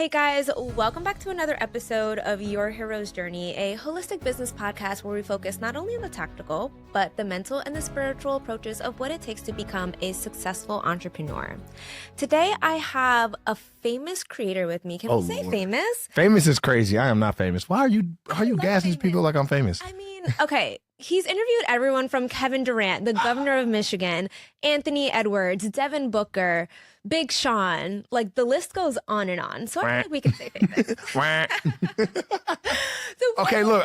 Hey guys, welcome back to another episode of Your Hero's Journey, a holistic business podcast where we focus not only on the tactical, but the mental and the spiritual approaches of what it takes to become a successful entrepreneur. Today, I have a famous creator with me. Can we say Lord. famous? Famous is crazy. I am not famous. Why are you gassing these people like I'm famous? I mean, okay, he's interviewed everyone from Kevin Durant, the governor of Michigan, Anthony Edwards, Devin Booker, Big Sean, like the list goes on and on. So I think we can say famous. Okay, look,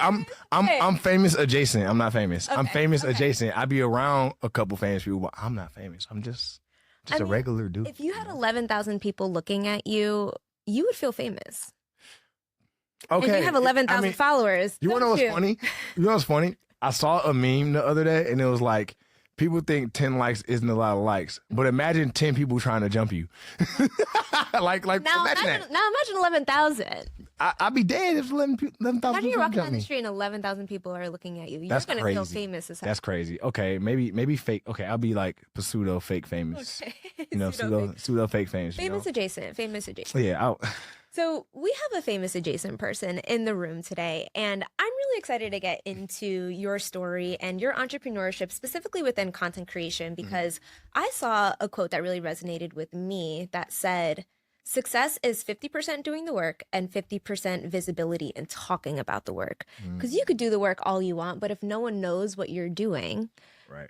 I'm famous adjacent. I'm not famous. I'm famous adjacent. I be around a couple famous people, but I'm not famous. I'm just a regular dude. If you had 11,000 people looking at you, you would feel famous. Okay. And you have 11,000 followers. You want to know what's funny? You know what's funny? I saw a meme the other day, and it was like, people think 10 likes isn't a lot of likes, but imagine 10 people trying to jump you. like now imagine 11,000. I'd be dead if 11,000 Imagine you're people walking jump down the me. street and 11,000 people are looking at you. You're That's going to crazy. feel famous as hell. That's crazy. Okay, maybe fake. Okay, I'll be like pseudo fake famous. Okay. You know, pseudo fake famous. Famous you know? adjacent. Yeah. So we have a famous adjacent person in the room today, and I'm really excited to get into your story and your entrepreneurship, specifically within content creation, because I saw a quote that really resonated with me that said, success is 50% doing the work and 50% visibility and talking about the work. Because you could do the work all you want, but if no one knows what you're doing, Right.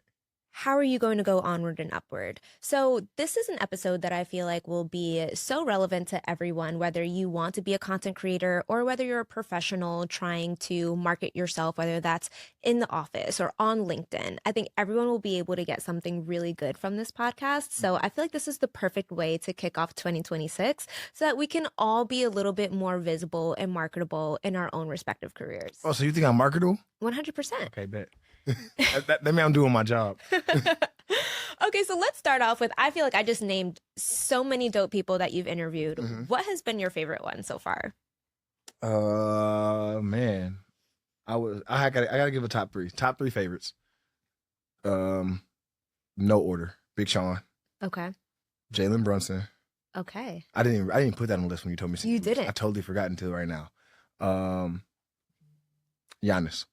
how are you going to go onward and upward? So this is an episode that I feel like will be so relevant to everyone, whether you want to be a content creator or whether you're a professional trying to market yourself, whether that's in the office or on LinkedIn. I think everyone will be able to get something really good from this podcast. So I feel like this is the perfect way to kick off 2026 so that we can all be a little bit more visible and marketable in our own respective careers. Oh, so you think I'm marketable? 100%. Okay, bet. that means I'm doing my job. Okay, so let's start off with, I feel like I just named so many dope people that you've interviewed. What has been your favorite one so far? Man, I gotta give a top three. Top three favorites. No order. Big Sean, Okay. Jalen Brunson. Okay. I didn't put that on the list when you told me. You didn't. I totally forgot until right now. Giannis.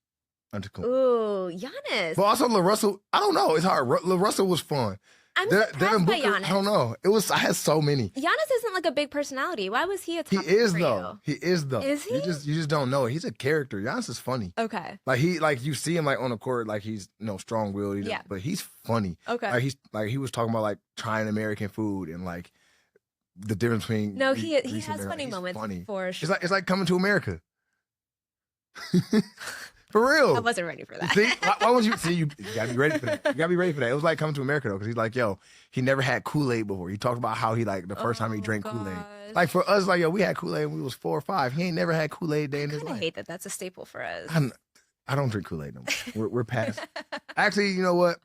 Ooh, Giannis. But also LaRussell, I don't know. It's hard. LaRussell was fun. I'm surprised by Giannis. I don't know. I had so many. Giannis isn't like a big personality. Why was he a top He is for though. you? He is though. Is he? You just don't know. He's a character. Giannis is funny. Okay. Like you see him like on the court, like he's strong willed. Yeah. But he's funny. Okay. He was talking about like trying American food and like the difference between. No, he Greece has and funny He's moments funny. for sure. It's like coming to America. For real. I wasn't ready for that. See, why was you? See, you gotta be ready for that. You gotta be ready for that. It was like coming to America though, because he's like, yo, he never had Kool-Aid before. He talked about how he like the first time he drank Kool-Aid. gosh. Like for us, like yo, we had Kool-Aid when we was 4 or 5. He ain't never had Kool-Aid day in his I life. hate that. That's a staple for us. I don't drink Kool-Aid no more. We're past. Actually, you know what?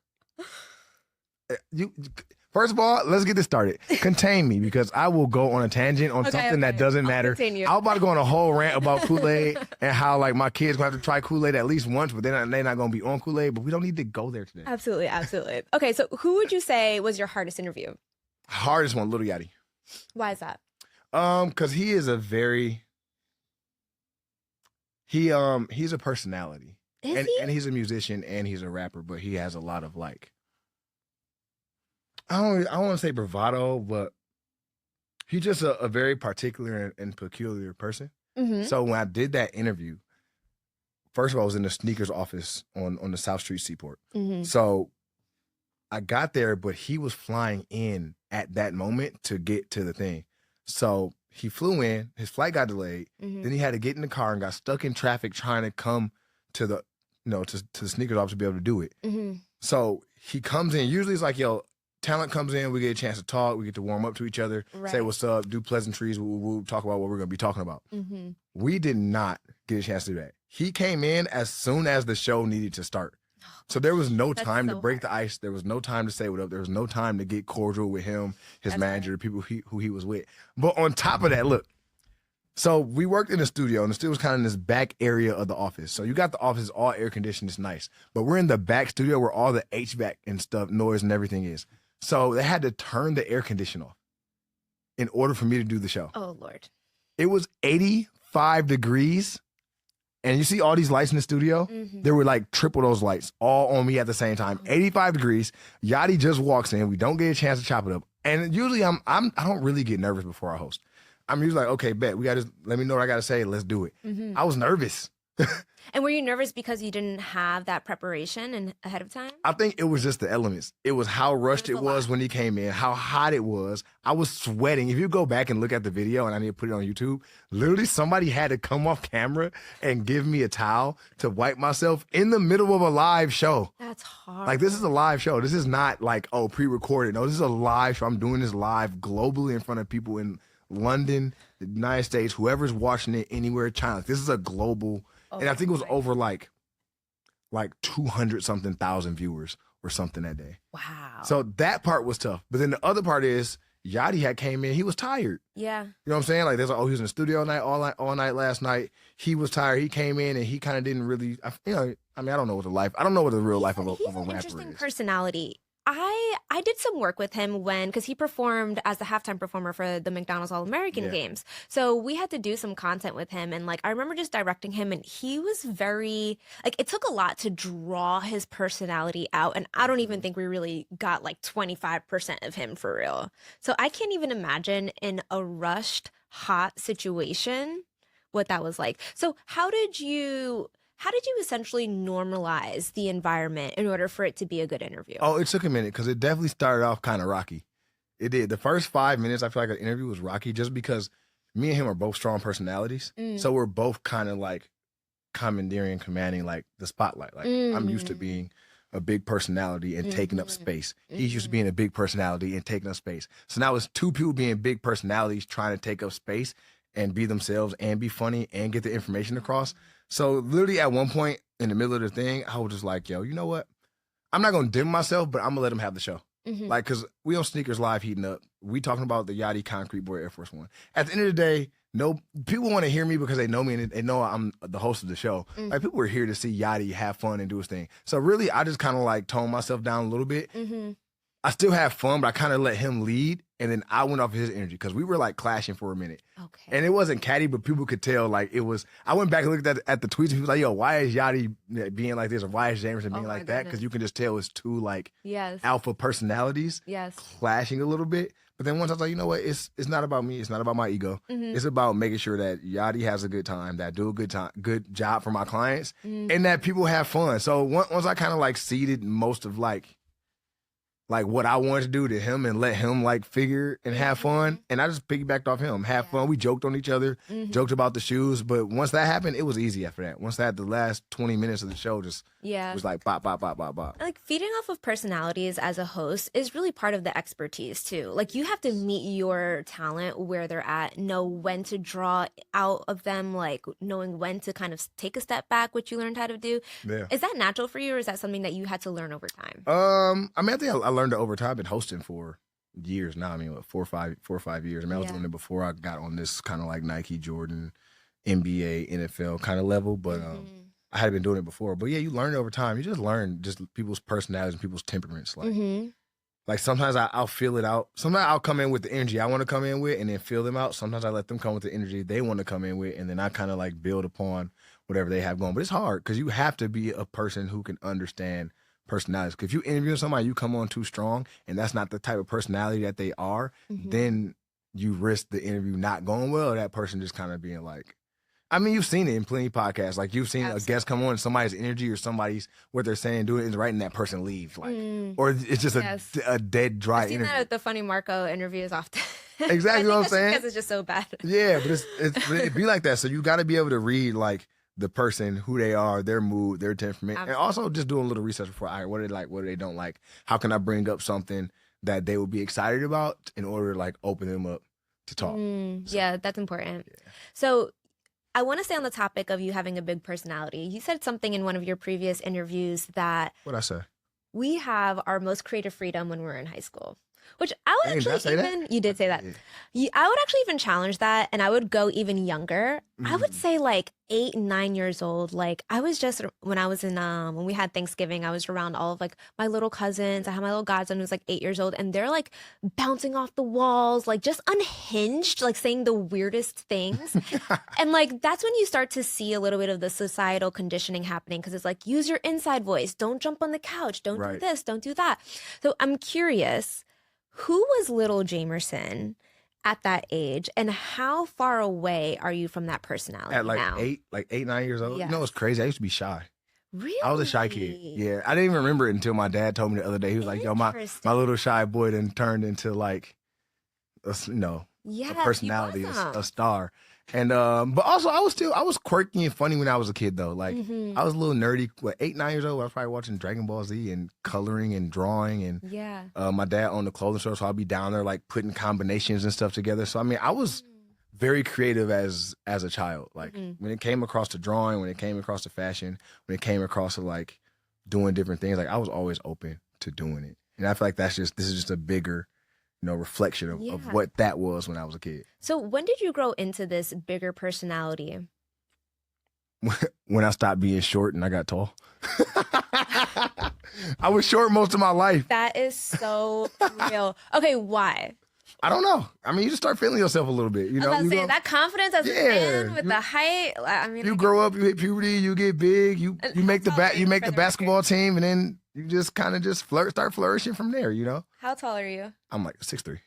First of all, let's get this started. Contain me because I will go on a tangent on something that doesn't matter. I'll I'm about to go on a whole rant about Kool-Aid and how like my kids gonna have to try Kool-Aid at least once, but they're not gonna be on Kool-Aid. But we don't need to go there today. Absolutely. Okay, so who would you say was your hardest interview? Hardest one, Lil Yachty. Why is that? Because he is a very he's a personality. Is he? And he's a musician and he's a rapper, but he has a lot of like I don't want to say bravado, but he's just a very particular and peculiar person. Mm-hmm. So when I did that interview, first of all, I was in the sneakers office on the South Street Seaport. Mm-hmm. So I got there, but he was flying in at that moment to get to the thing. So he flew in, his flight got delayed. Mm-hmm. Then he had to get in the car and got stuck in traffic trying to come to the, to the sneakers office to be able to do it. Mm-hmm. So he comes in, usually it's like, yo, talent comes in, we get a chance to talk, we get to warm up to each other, say what's up, do pleasantries, we'll talk about what we're going to be talking about. Mm-hmm. We did not get a chance to do that. He came in as soon as the show needed to start. So there was no time to break the ice. There was no time to say what up. There was no time to get cordial with him, his manager, the people who he was with. But on top of that, look, so we worked in the studio, and the studio was kind of in this back area of the office. So you got the office all air conditioned, it's nice. But we're in the back studio where all the HVAC and stuff, noise and everything is. So they had to turn the air conditioner off in order for me to do the show. Oh, Lord. It was 85 degrees. And you see all these lights in the studio? There were like triple those lights all on me at the same time. 85 degrees. Yachty just walks in. We don't get a chance to chop it up. And usually I don't really get nervous before I host. I'm usually like, okay, bet. We got to let me know what I got to say. Let's do it. I was nervous. And were you nervous because you didn't have that preparation and ahead of time? I think it was just the elements. It was how rushed it was when he came in, how hot it was. I was sweating. If you go back and look at the video, and I need to put it on YouTube, literally somebody had to come off camera and give me a towel to wipe myself in the middle of a live show. That's hard. Like, this is a live show. This is not like, oh, pre-recorded. No, this is a live show. I'm doing this live globally in front of people in London, the United States, whoever's watching it anywhere, China. This is a global, and I think it was over like 200 something thousand viewers or something that day. Wow. So that part was tough. But then the other part is Yachty had came in, he was tired. Yeah. You know what I'm saying? Like, there's like, oh, he was in the studio all night last night. He was tired. He came in and he kind of didn't really, I don't know what I don't know what the real life of a rapper is. He's an interesting personality. I did some work with him because he performed as the halftime performer for the McDonald's All-American Games. So we had to do some content with him. And like, I remember just directing him and he was very, like, it took a lot to draw his personality out. And I don't even think we really got like 25% of him for real. So I can't even imagine in a rushed, hot situation what that was like. So how did you essentially normalize the environment in order for it to be a good interview? Oh, it took a minute because it definitely started off kind of rocky. It did. The first 5 minutes, I feel like an interview was rocky just because me and him are both strong personalities. So we're both kind of like commandeering, commanding like the spotlight. Like, I'm used to being a big personality and taking up space. He's used to being a big personality and taking up space. So now it's two people being big personalities trying to take up space and be themselves and be funny and get the information across. So literally at one point in the middle of the thing, I was just like, yo, you know what? I'm not going to dim myself, but I'm going to let him have the show. Like, because we on Sneakers Live heating up. We talking about the Yachty Concrete Boy Air Force One. At the end of the day, no people want to hear me because they know me and they know I'm the host of the show. Like, people are here to see Yachty have fun and do his thing. So really, I just kind of like toned myself down a little bit. I still have fun, but I kind of let him lead. And then I went off of his energy because we were like clashing for a minute. Okay. And it wasn't catty, but people could tell like it was. I went back and looked at the tweets and people were like, yo, why is Yachty being like this? Or why is Jamiersen being like that? Because you can just tell it's two like alpha personalities clashing a little bit. But then once I was like, you know what? It's not about me. It's not about my ego. It's about making sure that Yachty has a good time, that I do a good job for my clients, and that people have fun. So once I kind of like ceded most of like what I wanted to do to him and let him like figure and have fun. And I just piggybacked off him, have fun. We joked on each other, joked about the shoes. But once that happened, it was easy after that. Once that, the last 20 minutes of the show just was like bop, bop, bop, bop, bop. Like, feeding off of personalities as a host is really part of the expertise too. Like, you have to meet your talent where they're at, know when to draw out of them, like knowing when to kind of take a step back, which you learned how to do. Yeah. Is that natural for you, or is that something that you had to learn over time? I mean, I think I learned it over time. I've been hosting for years now. I mean, what, 4 or 5 years. I mean, I was doing it before I got on this kind of like Nike, Jordan, NBA, NFL kind of level, but I had been doing it before. But yeah, you learn it over time. You just learn just people's personalities and people's temperaments. Like, like sometimes I'll feel it out. Sometimes I'll come in with the energy I want to come in with and then feel them out. Sometimes I let them come with the energy they want to come in with, and then I kind of like build upon whatever they have going. But it's hard because you have to be a person who can understand personalities. Because if you interview somebody, you come on too strong, and that's not the type of personality that they are, then you risk the interview not going well, or that person just kind of being like, I mean, you've seen it in plenty of podcasts. Like, you've seen a guest come on and somebody's energy or somebody's, what they're saying, doing is right, and that person leaves. Like, or it's just a dead, dry interview. I've seen that at the Funny Marco interviews often. Exactly what I'm saying? Because it's just so bad. Yeah, but it be like that. So you got to be able to read, like, the person, who they are, their mood, their temperament, and also just doing a little research before, all right, what do they like, what do they don't like? How can I bring up something that they would be excited about in order to like open them up to talk? So, yeah, that's important. Yeah. So I want to stay on the topic of you having a big personality. You said something in one of your previous interviews that what'd I say? We have our most creative freedom when we're in high school. Which I would Dang, did I actually say that? even, you did say that. Yeah. I would actually even challenge that and I would go even younger. I would Mhm. say like 8, 9 years old. Like I was just, when I was in, when we had Thanksgiving, I was around all of like my little cousins. I had my little godson who's like 8 years old and they're like bouncing off the walls, like just unhinged, like saying the weirdest things. And like that's when you start to see a little bit of the societal conditioning happening because it's like use your inside voice, don't jump on the couch, don't do Right. this, don't do that. So I'm curious, who was little Jamiersen at that age, and how far away are you from that At personality now? like 8, 9 years old. You know Yes. what's crazy? I used to be shy. I was a shy kid. Really? Yeah, I didn't even remember it until my dad told me the other day. He was like, "Yo, my little shy boy then turned into like, a Yes, he personality, was a star." And but also I was quirky and funny when I was a kid though. Like I was a little nerdy. What 8, 9 years old? I was probably watching Dragon Ball Z and coloring and drawing. And Yeah. my dad owned a clothing store, so I'd be down there like putting combinations and stuff together. So I mean, I was very creative as a child. Like when it came across to drawing, when it came across to fashion, when it came across to like doing different things, like I was always open to doing it. And I feel like this is just a bigger, reflection of Yeah. what that was when I was a kid. So when did you grow into this bigger personality? When I stopped being short and I got tall. I was short most of my life. That is so real. Okay, why? I don't know. I mean, you just start feeling yourself a little bit. You I know, was about you to say go- that confidence as a Yeah, man with you- the height. I mean, you grow up, you hit puberty, you get big, you make the how tall are you you make for the the basketball team, and then you just kind of just start flourishing from there. How tall are you? I'm like 6'3".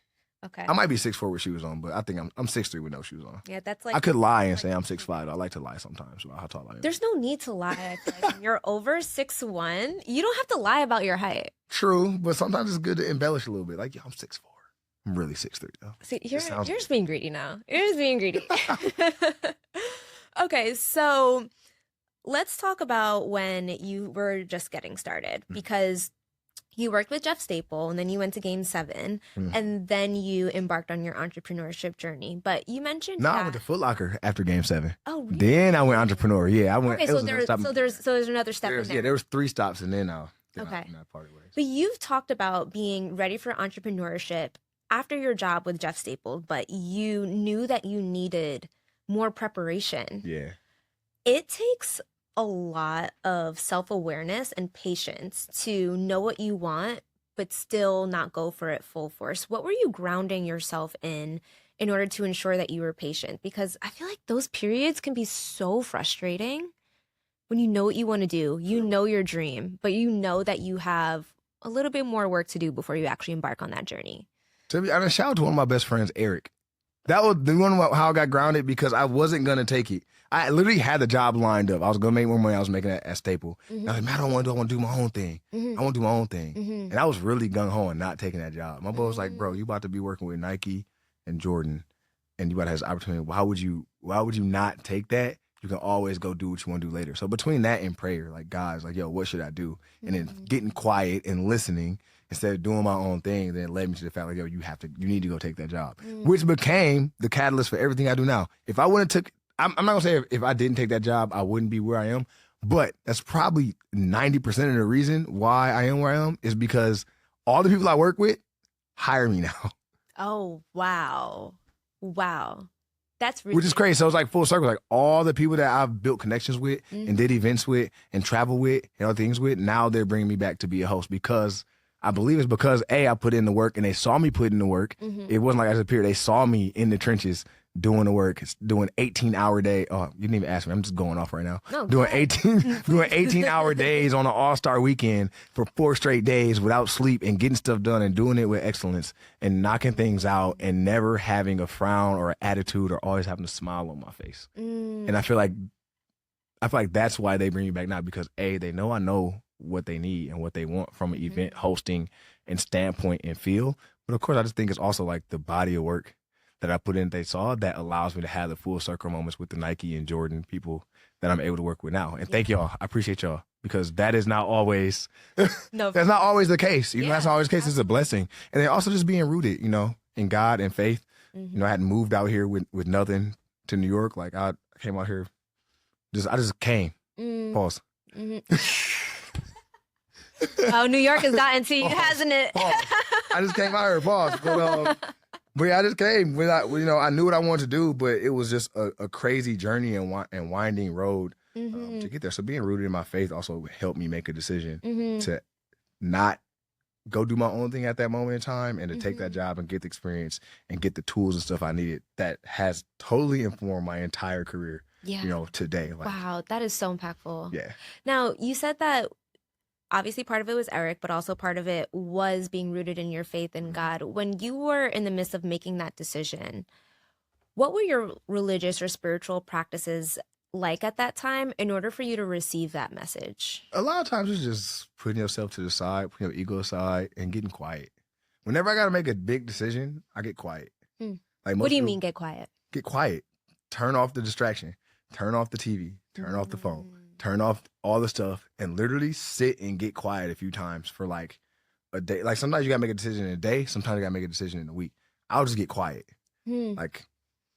Okay. I might be 6'4" with shoes on, but I think I'm 6'3" with no shoes on. Yeah, that's like I could lie and say I'm 6'5". I like to lie sometimes about how tall I am. there's no need to lie. I feel like when you're over 6'1", you don't have to lie about your height. True, but sometimes it's good to embellish a little bit. Like, yo, I'm 6'4". I'm really 6'3" though. See, sounds you're just being greedy now. You're just being greedy. Okay, so let's talk about when you were just getting started because you worked with Jeff Staple and then you went to Game 7 and then you embarked on your entrepreneurship journey. But you mentioned No, I that... went to Foot Locker after Game 7. Oh, really? Then I went entrepreneur. Yeah, I went. Okay, it so was another stop. there's another step in There's, there. yeah, there was 3 stops, and then I Okay. parted ways. But you've talked about being ready for entrepreneurship after your job with Jeff Staples, but you knew that you needed more preparation. Yeah. It takes a lot of self-awareness and patience to know what you want, but still not go for it full force. What were you grounding yourself in order to ensure that you were patient? Because I feel like those periods can be so frustrating when you know what you want to do, you know your dream, but you know that you have a little bit more work to do before you actually embark on that journey. To be honest, shout out to one of my best friends, Eric. That was the one about how I got grounded because I wasn't gonna take it. I literally had the job lined up. I was gonna make more money. I was making it at Staple. And I was like, man, I want to do my own thing. I want to do my own thing. And I was really gung ho on not taking that job. My boy was like, bro, you about to be working with Nike and Jordan, and you about to have this opportunity. Why would you not take that? You can always go do what you want to do later. So between that and prayer, like God's like, yo, what should I do? And then getting quiet and listening instead of doing my own thing, then it led me to the fact like, yo, you need to go take that job, which became the catalyst for everything I do now. If I wouldn't took, I'm not gonna say if I didn't take that job, I wouldn't be where I am, but that's probably 90% of the reason why I am where I am is because all the people I work with hire me now. Oh, wow. Wow. That's really Which is crazy. So it's like full circle. Like all the people that I've built connections with and did events with and travel with and other things with, now they're bringing me back to be a host because I believe it's because I put in the work and they saw me put in the work. It wasn't like I disappeared. They saw me in the trenches doing the work, doing 18-hour day. Oh, you didn't even ask me. I'm just going off right now. No, doing 18-hour days on an all-star weekend for 4 straight days without sleep and getting stuff done and doing it with excellence and knocking things out and never having a frown or an attitude or always having a smile on my face. And I feel like that's why they bring me back now because they know I know what they need and what they want from an event hosting and standpoint and feel. But of course, I just think it's also like the body of work that I put in they saw that allows me to have the full circle moments with the Nike and Jordan people that I'm able to work with now. And thank y'all. I appreciate y'all because that is not always that's not always the case. That's not always the case. It's a blessing. And then also just being rooted, in God and faith. I hadn't moved out here with nothing to New York. Like I came out here I just came. Pause. Oh, New York has gotten to you, hasn't it? I I just came out here, boss. But yeah, I just came. I knew what I wanted to do, but it was just a crazy journey and winding road to get there. So being rooted in my faith also helped me make a decision to not go do my own thing at that moment in time and to take that job and get the experience and get the tools and stuff I needed that has totally informed my entire career, today. Wow, that is so impactful. Yeah. Now, you said that obviously part of it was Eric, but also part of it was being rooted in your faith in God. When you were in the midst of making that decision, what were your religious or spiritual practices like at that time in order for you to receive that message? A lot of times it's just putting yourself to the side, putting your ego aside, and getting quiet. Whenever I got to make a big decision, I get quiet. What do you mean get quiet? Get quiet. Turn off the distraction. Turn off the TV. Turn off the phone. Turn off all the stuff and literally sit and get quiet a few times for like a day. Like sometimes you got to make a decision in a day. Sometimes you got to make a decision in a week. I'll just get quiet. Like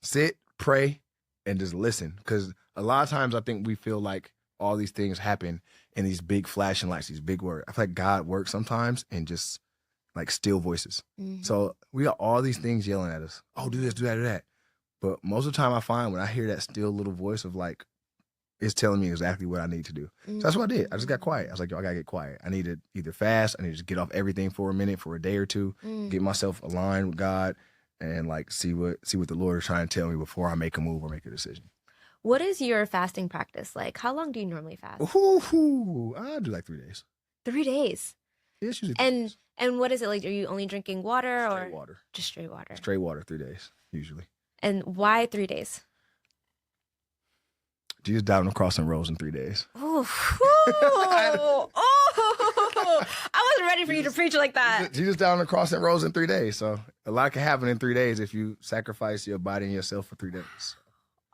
sit, pray, and just listen. Because a lot of times I think we feel like all these things happen in these big flashing lights, these big words. I feel like God works sometimes in just like still voices. So we got all these things yelling at us. Oh, do this, do that, do that. But most of the time I find when I hear that still little voice of like, it's telling me exactly what I need to do. So that's what I did. I just got quiet. I was like, yo, I gotta get quiet. I need to either fast, I need to just get off everything for a minute, for a day or two, get myself aligned with God and like see what the Lord is trying to tell me before I make a move or make a decision. What is your fasting practice like? How long do you normally fast? I do like 3 days. 3 days? Yeah, it's usually 3 days. And what is it like? Are you only drinking water or? Straight water. Just straight water? Straight water, 3 days, usually. And why 3 days? Jesus died on the cross and rose in 3 days. I wasn't ready for you to preach like that. Jesus died on the cross and rose in 3 days. So a lot can happen in 3 days if you sacrifice your body and yourself for 3 days.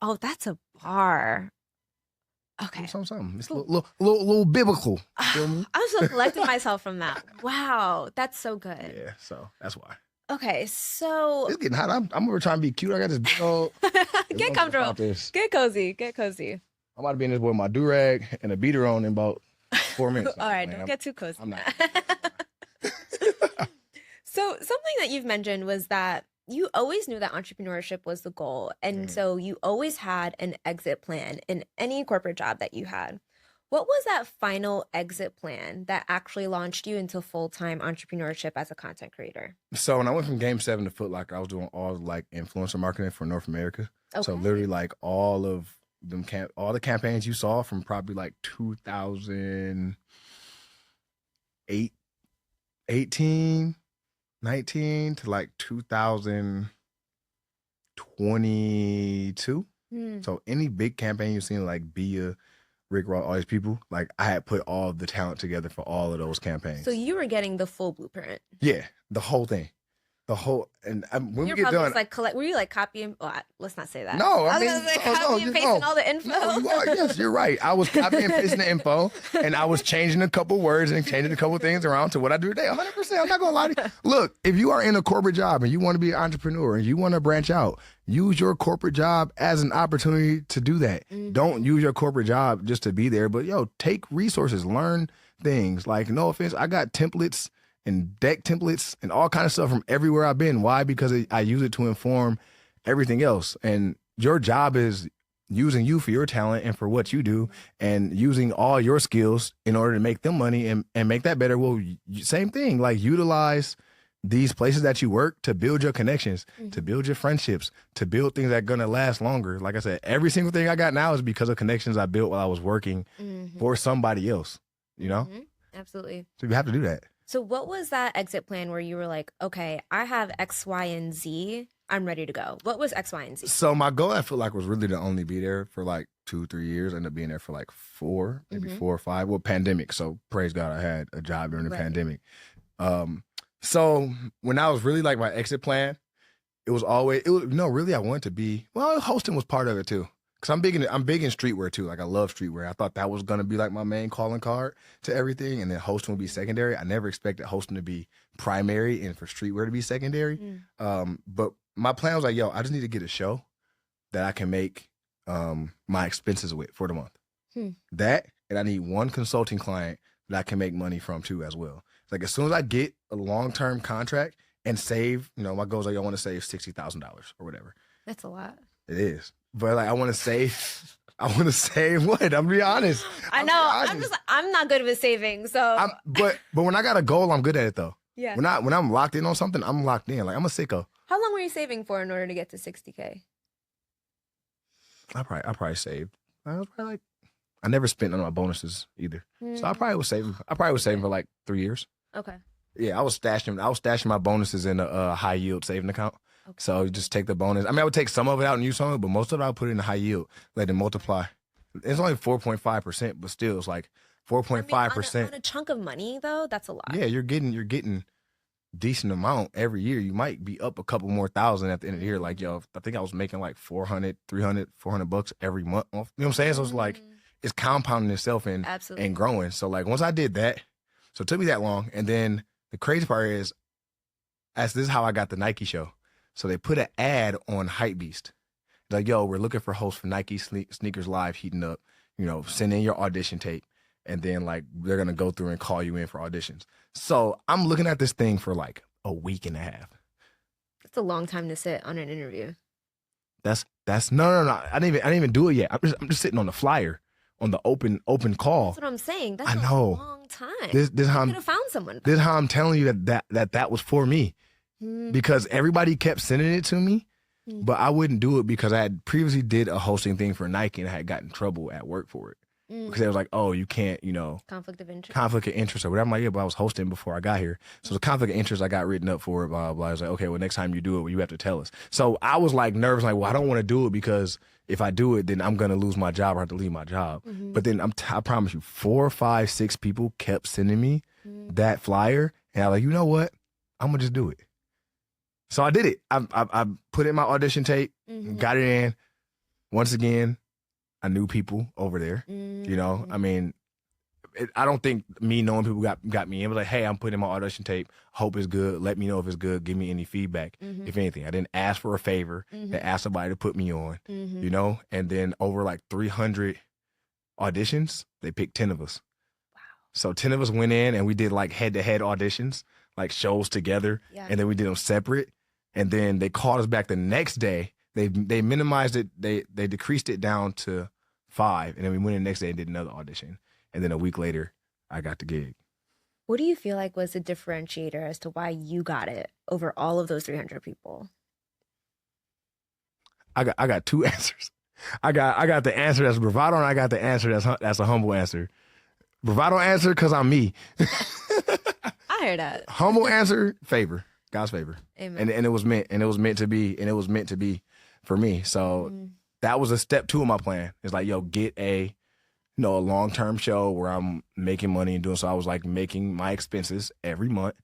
Oh, that's a bar. Okay. Something. It's a little biblical. Feel me? I'm so collecting myself from that. Wow, that's so good. Yeah, so that's why. Okay, so it's getting hot. I'm over trying to be cute. I got this big old. Get comfortable. Get cozy. Get cozy. I'm about to be in this boy with my do-rag and a beater on in about 4 minutes. All right, don't get too cozy. I'm not. So something that you've mentioned was that you always knew that entrepreneurship was the goal. And so you always had an exit plan in any corporate job that you had. What was that final exit plan that actually launched you into full-time entrepreneurship as a content creator? So when I went from Game 7 to Foot Locker, I was doing all like influencer marketing for North America. Okay. So literally like all of them all the campaigns you saw from probably like 2018, 19 to like 2022. So any big campaign you've seen like Bia, Rick Ross, all these people, like I had put all the talent together for all of those campaigns. So you were getting the full blueprint. Yeah, the whole thing. The whole, and when we get done, like were you like copying? Oh, let's not say that. No, I mean, copy and pasting all the info. No, you are. Yes, you're right. I was copying and pasting the info, and I was changing a couple words and changing a couple things around to what I do today. 100%. I'm not gonna lie to you. Look, if you are in a corporate job and you want to be an entrepreneur and you want to branch out, use your corporate job as an opportunity to do that. Don't use your corporate job just to be there, but take resources, learn things. Like, no offense, I got templates and deck templates and all kind of stuff from everywhere I've been. Why? Because I use it to inform everything else. And your job is using you for your talent and for what you do and using all your skills in order to make them money and make that better. Well, same thing, like utilize these places that you work to build your connections, to build your friendships, to build things that are going to last longer. Like I said, every single thing I got now is because of connections I built while I was working for somebody else, Absolutely. So you have to do that. So what was that exit plan where you were like, okay, I have X, Y, and Z. I'm ready to go. What was X, Y, and Z? So my goal, I feel like, was really to only be there for like 2-3 years. I ended up being there for like 4, maybe 4 or 5. Well, pandemic. So praise God, I had a job during the pandemic. So when I was really like my exit plan, really I wanted to be, hosting was part of it too. Cause I'm big in streetwear too. Like I love streetwear. I thought that was gonna be like my main calling card to everything, and then hosting would be secondary. I never expected hosting to be primary and for streetwear to be secondary. But my plan was like, I just need to get a show that I can make my expenses with for the month. That, and I need one consulting client that I can make money from too as well. It's like as soon as I get a long-term contract and save, my goals like I want to save $60,000 or whatever. That's a lot. It is. But like I want to save what? I'm be honest. I know. I'm not good with saving. So but when I got a goal, I'm good at it though. Yeah. When I'm locked in on something, I'm locked in. Like I'm a sicko. How long were you saving for in order to get to 60K? I probably saved. I was probably like, I never spent on my bonuses either. So I probably was saving. For like 3 years. Okay. Yeah, I was stashing my bonuses in a high yield saving account. Okay. So you just take the bonus. I mean, I would take some of it out and use some of it, but most of it I would put it in a high yield, let it multiply. It's only 4.5%, but still, it's like 4.5%. On a chunk of money, though, that's a lot. Yeah, you're getting decent amount every year. You might be up a couple more thousand at the end of the year. Like, yo, I think I was making like 400, 300, $400 every month. You know what I'm saying? So it's like, it's compounding itself and growing. So like, once I did that, so it took me that long. And then the crazy part is, this is how I got the Nike show. So they put an ad on Hypebeast. Like, yo, we're looking for hosts for Nike Sneakers Live heating up. Send in your audition tape. And then, like, they're going to go through and call you in for auditions. So I'm looking at this thing for, like, a week and a half. That's a long time to sit on an interview. That's no. I didn't even do it yet. I'm just sitting on the flyer, on the open call. That's what I'm saying. That's I know. a long time. This how I could have found someone. This is how I'm telling you that was for me. Because everybody kept sending it to me, but I wouldn't do it because I had previously did a hosting thing for Nike and I had gotten in trouble at work for it. Because they was like, oh, you can't, conflict of interest or whatever. I'm like, yeah, but I was hosting before I got here. So the conflict of interest, I got written up for it, blah, blah, blah. I was like, okay, well, next time you do it, you have to tell us. So I was like nervous, like, well, I don't want to do it because if I do it, then I'm going to lose my job or have to leave my job. But then I promise you, 4, 5, 6 people kept sending me that flyer. And I was like, you know what? I'm going to just do it. So I did it. I put in my audition tape, got it in. Once again, I knew people over there. I mean, I don't think me knowing people got me in. It was like, hey, I'm putting in my audition tape. Hope it's good. Let me know if it's good. Give me any feedback, if anything. I didn't ask for a favor. I asked somebody to put me on, And then over like 300 auditions, they picked 10 of us. Wow. So 10 of us went in and we did like head-to-head auditions, like shows together. Yeah. And then we did them separate. And then they called us back the next day. They minimized it. They decreased it down to 5. And then we went in the next day and did another audition. And then a week later, I got the gig. What do you feel like was a differentiator as to why you got it over all of those 300 people? I got 2 answers. I got the answer that's bravado, and I got the answer that's a humble answer. Bravado answer because I'm me. I heard that. Humble answer, favor. God's favor. Amen. And it was meant to be for me. So that was a step 2 of my plan. It's like, yo, get a long-term show where I'm making money and doing. So I was like making my expenses every month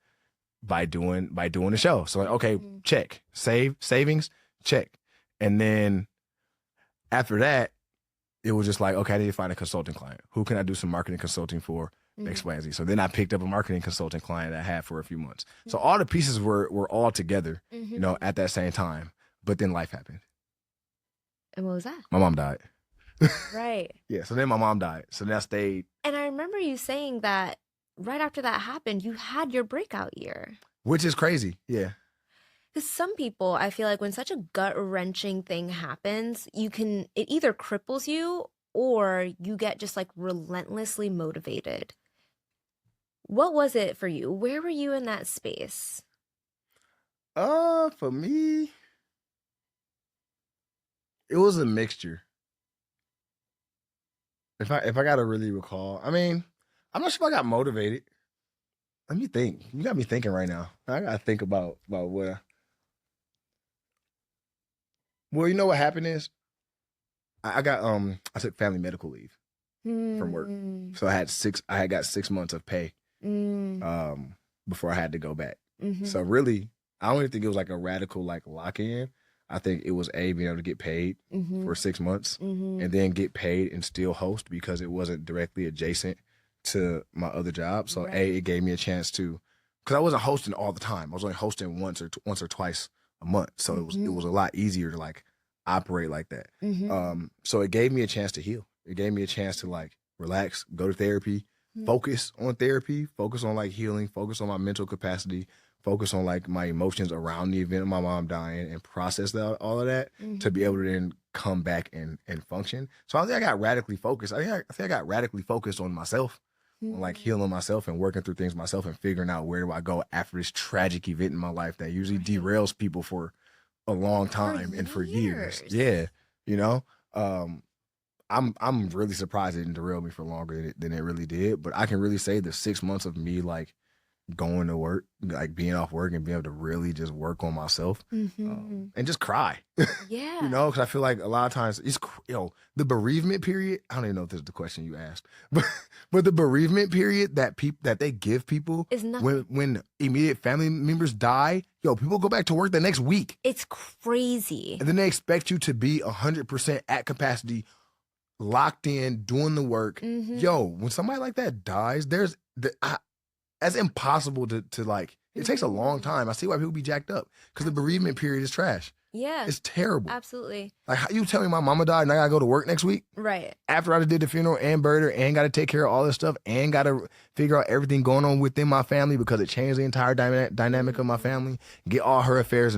by doing the show. So like, okay, check. Savings, check. And then after that, it was just like, okay, I need to find a consulting client. Who can I do some marketing consulting for? X, Y, and Z. So then I picked up a marketing consulting client I had for a few months. So all the pieces were all together, at that same time. But then life happened. And what was that? My mom died. Right. Yeah. So then my mom died. So then I stayed. And I remember you saying that right after that happened, you had your breakout year. Which is crazy. Yeah. Because some people, I feel like when such a gut-wrenching thing happens, it either cripples you or you get just like relentlessly motivated. What was it for you? Where were you in that space? For me, it was a mixture. If I gotta really recall, I mean, I'm not sure if I got motivated. Let me think. You got me thinking right now. I gotta think about what. Well, you know what happened is, I took family medical leave from work, so I had got 6 months of pay before I had to go back. So really, I don't even think it was like a radical like lock in. I think it was being able to get paid for 6 months and then get paid and still host because it wasn't directly adjacent to my other job. So it gave me a chance to, because I wasn't hosting all the time. I was only hosting once or twice a month. So it was a lot easier to like operate like that. So it gave me a chance to heal. It gave me a chance to like relax, go to therapy, focus on therapy, focus on like healing, focus on my mental capacity, focus on like my emotions around the event of my mom dying and process that, all of that to be able to then come back and function. So I think I got radically focused. I think I got radically focused on myself, on like healing myself and working through things myself and figuring out where do I go after this tragic event in my life that usually derails people for a long time and for years. Yeah. You know? I'm really surprised it didn't derail me for longer than it really did. But I can really say the 6 months of me like going to work, like being off work and being able to really just work on myself and just cry. Yeah. You know, because I feel like a lot of times it's, the bereavement period. I don't even know if this is the question you asked, but the bereavement period that they give people is nothing. When immediate family members die, people go back to work the next week. It's crazy. And then they expect you to be 100% at capacity, locked in, doing the work. When somebody like that dies, that's impossible to like, it takes a long time. I see why people be jacked up because the bereavement period is trash. Yeah. It's terrible. Absolutely. Like, how you tell me my mama died and I gotta go to work next week? Right. After I just did the funeral and buried her and gotta take care of all this stuff and gotta figure out everything going on within my family because it changed the entire dynamic of my family, get all her affairs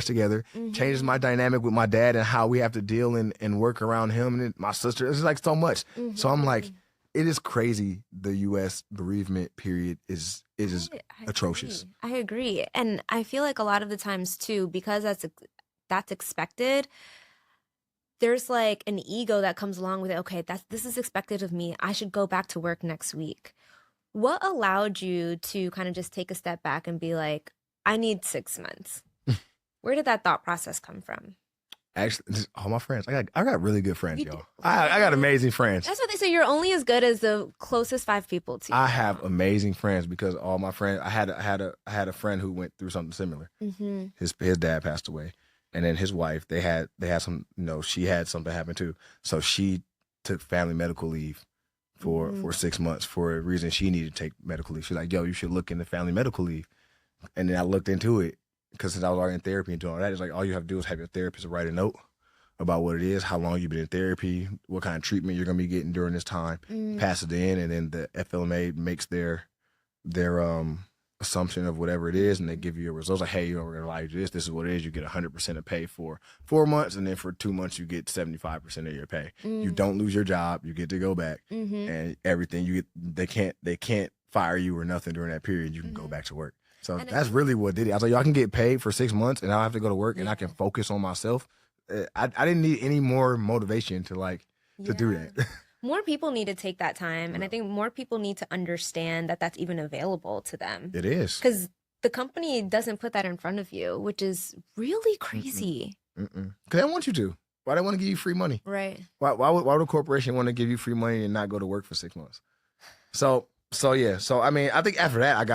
together, changes my dynamic with my dad and how we have to deal and work around him and my sister. It's like so much. So I'm like, it is crazy. The U.S. bereavement period is atrocious. I agree. And I feel like a lot of the times too, because that's expected, there's like an ego that comes along with it. Okay, this is expected of me. I should go back to work next week. What allowed you to kind of just take a step back and be like, I need 6 months? Where did that thought process come from? Actually, all my friends. I got really good friends, y'all. I got amazing friends. That's what they say. You're only as good as the closest 5 people to you. I have amazing friends because all my friends. I had a friend who went through something similar. His dad passed away, and then his wife. They had some. She had something happen too. So she took family medical leave for 6 months for a reason she needed to take medical leave. She's like, "Yo, you should look into family medical leave." And then I looked into it. Because since I was already in therapy and doing all that, it's like all you have to do is have your therapist write a note about what it is, how long you've been in therapy, what kind of treatment you're going to be getting during this time, pass it in, and then the FLMA makes their assumption of whatever it is, and they give you your results. Like, hey, we're going to allow you to do this. This is what it is. You get 100% of pay for 4 months, and then for 2 months, you get 75% of your pay. You don't lose your job. You get to go back, and everything you get, they can't fire you or nothing during that period. You can go back to work. So that's really what did it. I was like, y'all can get paid for 6 months and I don't have to go to work and I can focus on myself. I didn't need any more motivation to do that. More people need to take that time. And I think more people need to understand that that's even available to them. It is. Because the company doesn't put that in front of you, which is really crazy. Because they don't want you to. Why they want to give you free money? Right. Why would a corporation want to give you free money and not go to work for 6 months? So yeah. So I mean, I think after that I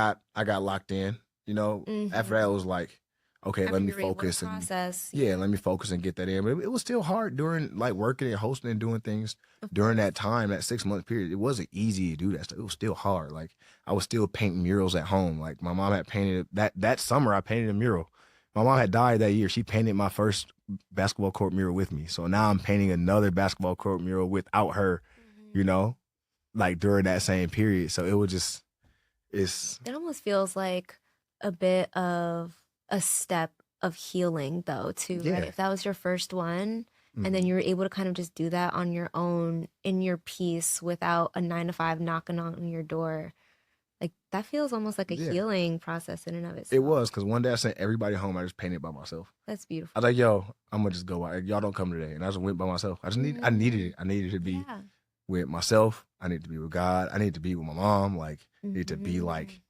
got locked in. After that it was like, okay, let me focus let me focus and get that in. But it was still hard during like working and hosting and doing things during that time, that 6 month period. It wasn't easy to do that stuff. It was still hard. Like I was still painting murals at home. Like my mom had painted that summer. I painted a mural. My mom had died that year. She painted my first basketball court mural with me. So now I'm painting another basketball court mural without her. Like during that same period. So it was it almost feels like a bit of a step of healing though too, right? If that was your first one and then you were able to kind of just do that on your own in your peace without a 9 to 5 knocking on your door, like that feels almost like a healing process in and of itself. It was, because one day I sent everybody home. I just painted by myself. That's beautiful. I was like, yo, I'm gonna just go out. Y'all don't come today. And I just went by myself. I needed it. I needed to be with myself. I need to be with God. I need to be with my mom. Like, I need to be like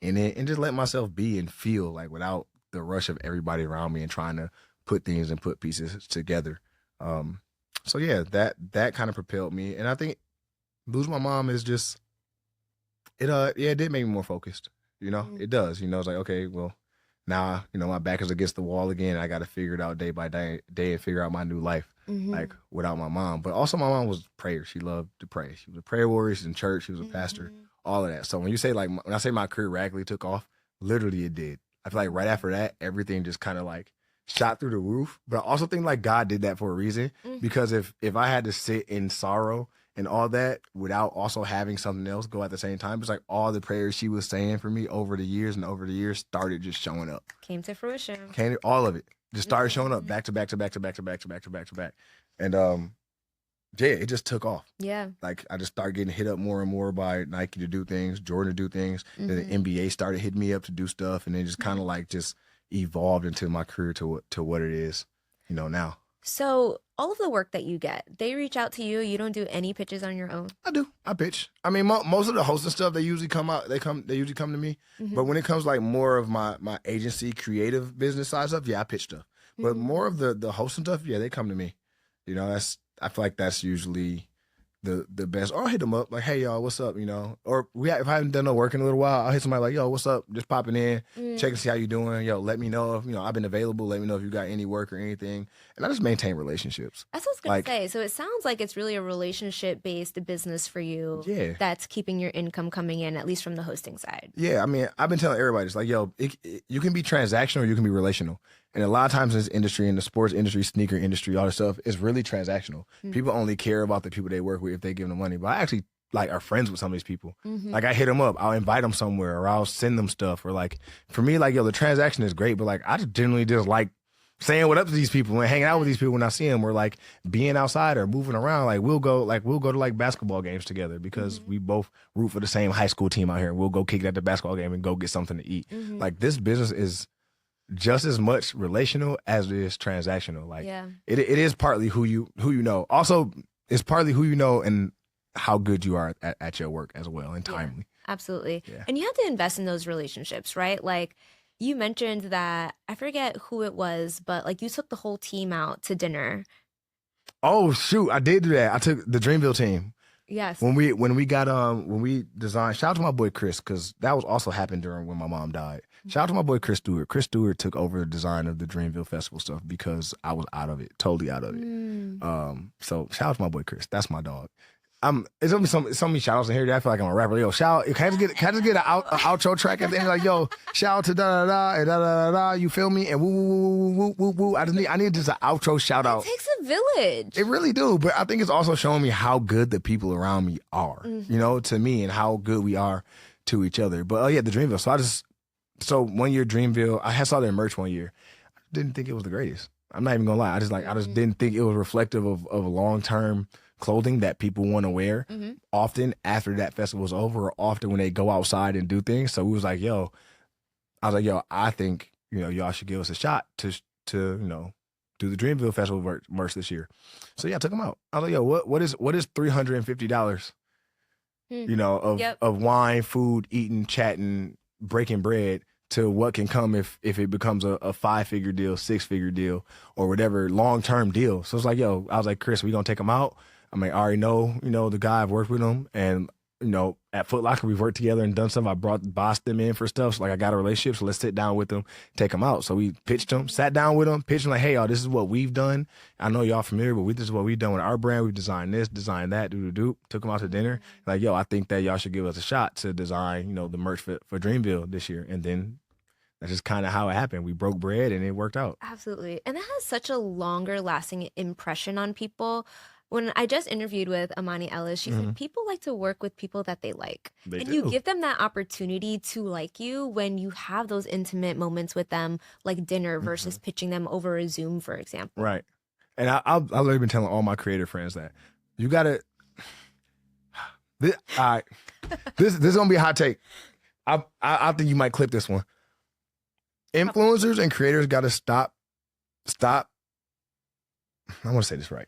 in it and just let myself be and feel like without the rush of everybody around me and trying to put things and put pieces together. So yeah, that kind of propelled me. And I think losing my mom is just, it did make me more focused. It does. It's like, okay, well, now, my back is against the wall again. I got to figure it out day by day and figure out my new life, like without my mom. But also my mom was prayer. She loved to pray. She was a prayer warrior. She's in church. She was a pastor, all of that. So when you say when I say my career radically took off, literally it did. I feel like right after that, everything just kind of like shot through the roof. But I also think like God did that for a reason, because if I had to sit in sorrow and all that without also having something else go at the same time. It's like all the prayers she was saying for me over the years started just showing up. Came to fruition. All of it just started showing up back to back to back to back to back to back to back to back. And yeah, it just took off. Yeah. Like I just started getting hit up more and more by Nike to do things, Jordan to do things. Then the NBA started hitting me up to do stuff, and then just kind of like just evolved into my career to what it is, now. So all of the work that you get, they reach out to you. You don't do any pitches on your own. I do. I pitch. I mean, most of the hosting stuff, they usually come out. They usually come to me. But when it comes like more of my agency, creative business side stuff, yeah, I pitch stuff. But more of the hosting stuff, yeah, they come to me. I feel like that's usually the best. Or I'll hit them up like, hey y'all, what's up? Or if I haven't done no work in a little while, I'll hit somebody like, yo, what's up? Just popping in, check and see how you doing. Yo, let me know if I've been available. Let me know if you got any work or anything. And I just maintain relationships. That's what I was gonna say. So it sounds like it's really a relationship based business for you. Yeah. That's keeping your income coming in, at least from the hosting side. Yeah, I mean, I've been telling everybody, it's like, yo, you can be transactional or you can be relational. And a lot of times in this industry, in the sports industry, sneaker industry, all this stuff, it's really transactional. People only care about the people they work with if they give them money. But I actually are friends with some of these people. Like I hit them up, I'll invite them somewhere, or I'll send them stuff. Or like for me, like, yo, the transaction is great, but like I just generally just like saying what up to these people and hanging out with these people when I see them, or like being outside or moving around. Like we'll go to like basketball games together because we both root for the same high school team out here. We'll go kick it at the basketball game and go get something to eat. Like this business is just as much relational as it is transactional. Like it is partly who you know. Also, it's partly who you know and how good you are at your work as well, and timely. Absolutely. Yeah. And you have to invest in those relationships, right? Like you mentioned that, I forget who it was, but like you took the whole team out to dinner. Oh shoot, I did do that. I took the Dreamville team. Yes. When we designed, shout out to my boy Chris, because that was also happened during when my mom died. Shout out to my boy Chris Stewart. Chris Stewart took over the design of the Dreamville Festival stuff because I was out of it, totally out of it. So shout out to my boy Chris. That's my dog. It's gonna be so many shout outs in here that I feel like I'm a rapper. Yo, shout out, can I just get an outro track at the end? Like, yo, shout out to da da da and da da da da. You feel me? And woo woo woo woo woo. I need just an outro shout out. It takes a village. It really do, but I think it's also showing me how good the people around me are, to me, and how good we are to each other. But yeah, the Dreamville. So 1 year Dreamville, I saw their merch 1 year. I didn't think it was the greatest. I'm not even gonna lie. I just didn't think it was reflective of long-term clothing that people want to wear often after that festival is over, or often when they go outside and do things. So we was like, yo, I think, y'all should give us a shot to do the Dreamville Festival merch this year. So yeah, I took them out. I was like, yo, what is $350, of wine, food, eating, chatting, breaking bread, to what can come if it becomes a 5-figure deal, 6-figure deal, or whatever long-term deal. So it's like, yo, I was like, Chris, we gonna take them out. I mean, I already know, the guy, I've worked with him, and, at Foot Locker, we've worked together and done stuff. I bossed them in for stuff. So like I got a relationship. So let's sit down with them, take them out. So we pitched them, sat down with them, pitched them like, hey, y'all, this is what we've done. I know y'all familiar, but this is what we've done with our brand. We've designed this, designed that, took them out to dinner. Like, yo, I think that y'all should give us a shot to design, the merch for Dreamville this year. And then that's just kind of how it happened. We broke bread and it worked out. Absolutely. And that has such a longer lasting impression on people. When I just interviewed with Amani Ellis, she said people like to work with people that they like. They and do. You give them that opportunity to like you when you have those intimate moments with them, like dinner versus pitching them over a Zoom, for example. Right. And I've literally been telling all my creative friends that you got to, all right, this is going to be a hot take. I think you might clip this one. Influencers and creators got to stop. I want to say this right.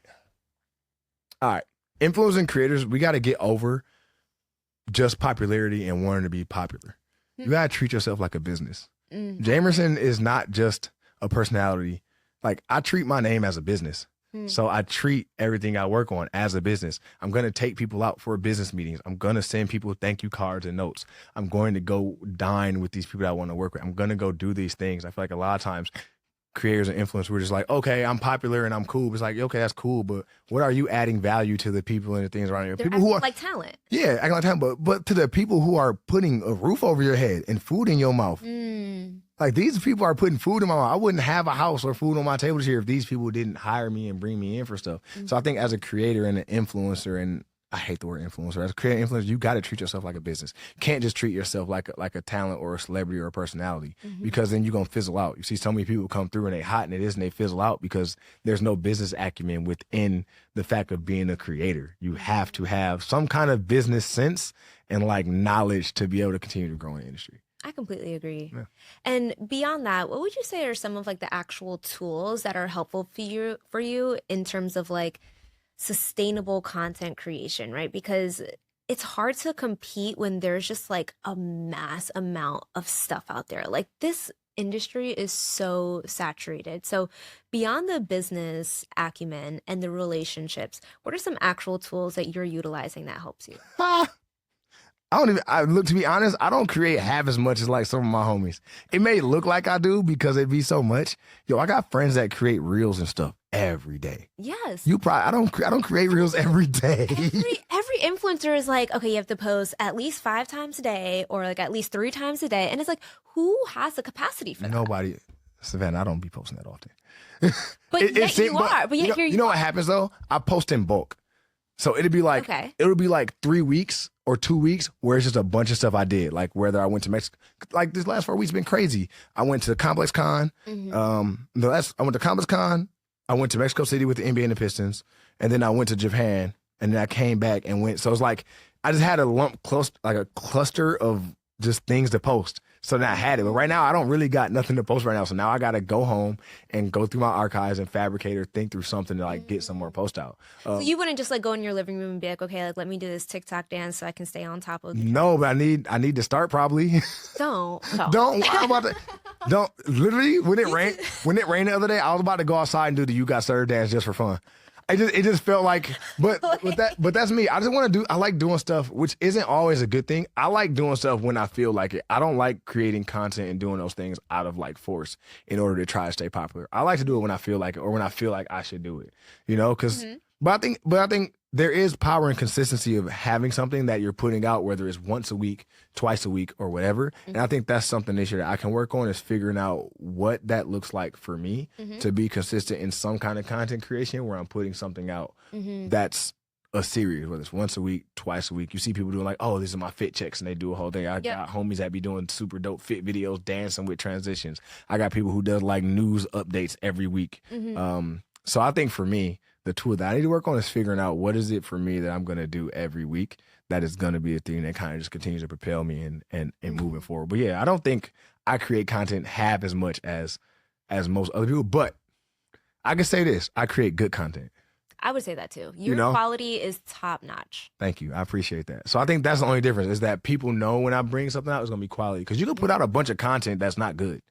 All right. Influencers and creators, we got to get over just popularity and wanting to be popular. You got to treat yourself like a business. Jamiersen is not just a personality. Like, I treat my name as a business. So I treat everything I work on as a business. I'm going to take people out for business meetings. I'm going to send people thank you cards and notes. I'm going to go dine with these people that I want to work with. I'm going to go do these things. I feel like a lot of times creators and influencers were just like, okay, I'm popular and I'm cool. It's like, okay, that's cool, but what are you adding value to the people and the things around you? They're People who are like talent. Yeah, acting like talent, but to the people who are putting a roof over your head and food in your mouth. Like, these people are putting food in my mouth. I wouldn't have a house or food on my table this year if these people didn't hire me and bring me in for stuff. So I think as a creator and an influencer and I hate the word influencer. As a creative influencer, you got to treat yourself like a business. You can't just treat yourself like a talent or a celebrity or a personality, because then you're going to fizzle out. You see so many people come through and they hot and it is and they fizzle out because there's no business acumen within the fact of being a creator. You have to have some kind of business sense and like knowledge to be able to continue to grow in the industry. I completely agree. Yeah. And beyond that, what would you say are some of like the actual tools that are helpful for you in terms of like sustainable content creation, right? Because it's hard to compete when there's just like a mass amount of stuff out there. Like this industry is so saturated. So beyond the business acumen and the relationships, what are some actual tools that you're utilizing that helps you? To be honest, I don't create half as much as like some of my homies. It may look like I do because it be so much. Yo, I got friends that create reels and stuff every day. Yes. I don't create reels every day. Every influencer is like, okay, you have to post at least 5 times a day or like at least 3 times a day. And it's like, who has the capacity for that? Nobody. Savannah, I don't be posting that often. But yet you are. But yet here you are. You know what happens though? I post in bulk. So it'll be like 3 weeks or 2 weeks where it's just a bunch of stuff I did. Like whether I went to Mexico, like this last 4 weeks been crazy. I went to Complex Con. I went to Complex Con. I went to Mexico City with the NBA and the Pistons, and then I went to Japan, and then I came back and went. So it's like I just had a cluster of just things to post. So then I had it. But right now, I don't really got nothing to post right now. So now I got to go home and go through my archives and fabricate or think through something to like get some more post out. So you wouldn't just like go in your living room and be like, okay, like let me do this TikTok dance so I can stay on top of the No, but I need to start probably. Don't. I'm about to. Don't literally when it rained the other day, I was about to go outside and do the "You Got Served" dance just for fun. It just felt like, but that's me. I like doing stuff, which isn't always a good thing. I like doing stuff when I feel like it. I don't like creating content and doing those things out of like force in order to try to stay popular. I like to do it when I feel like it or when I feel like I should do it, but I think there is power and consistency of having something that you're putting out, whether it's once a week, twice a week, or whatever. And I think that's something this year that I can work on is figuring out what that looks like for me to be consistent in some kind of content creation where I'm putting something out that's a series, whether it's once a week, twice a week. You see people doing like, oh, these are my fit checks, and they do a whole thing. I got homies that be doing super dope fit videos, dancing with transitions. I got people who does like news updates every week. So I think for me, the tool that I need to work on is figuring out what is it for me that I'm going to do every week that is going to be a thing that kind of just continues to propel me and moving forward. But yeah, I don't think I create content half as much as most other people, but I can say this, I create good content. I would say that too. Your quality is top notch. Thank you. I appreciate that. So I think that's the only difference is that people know when I bring something out, it's going to be quality. Because you can put out a bunch of content that's not good.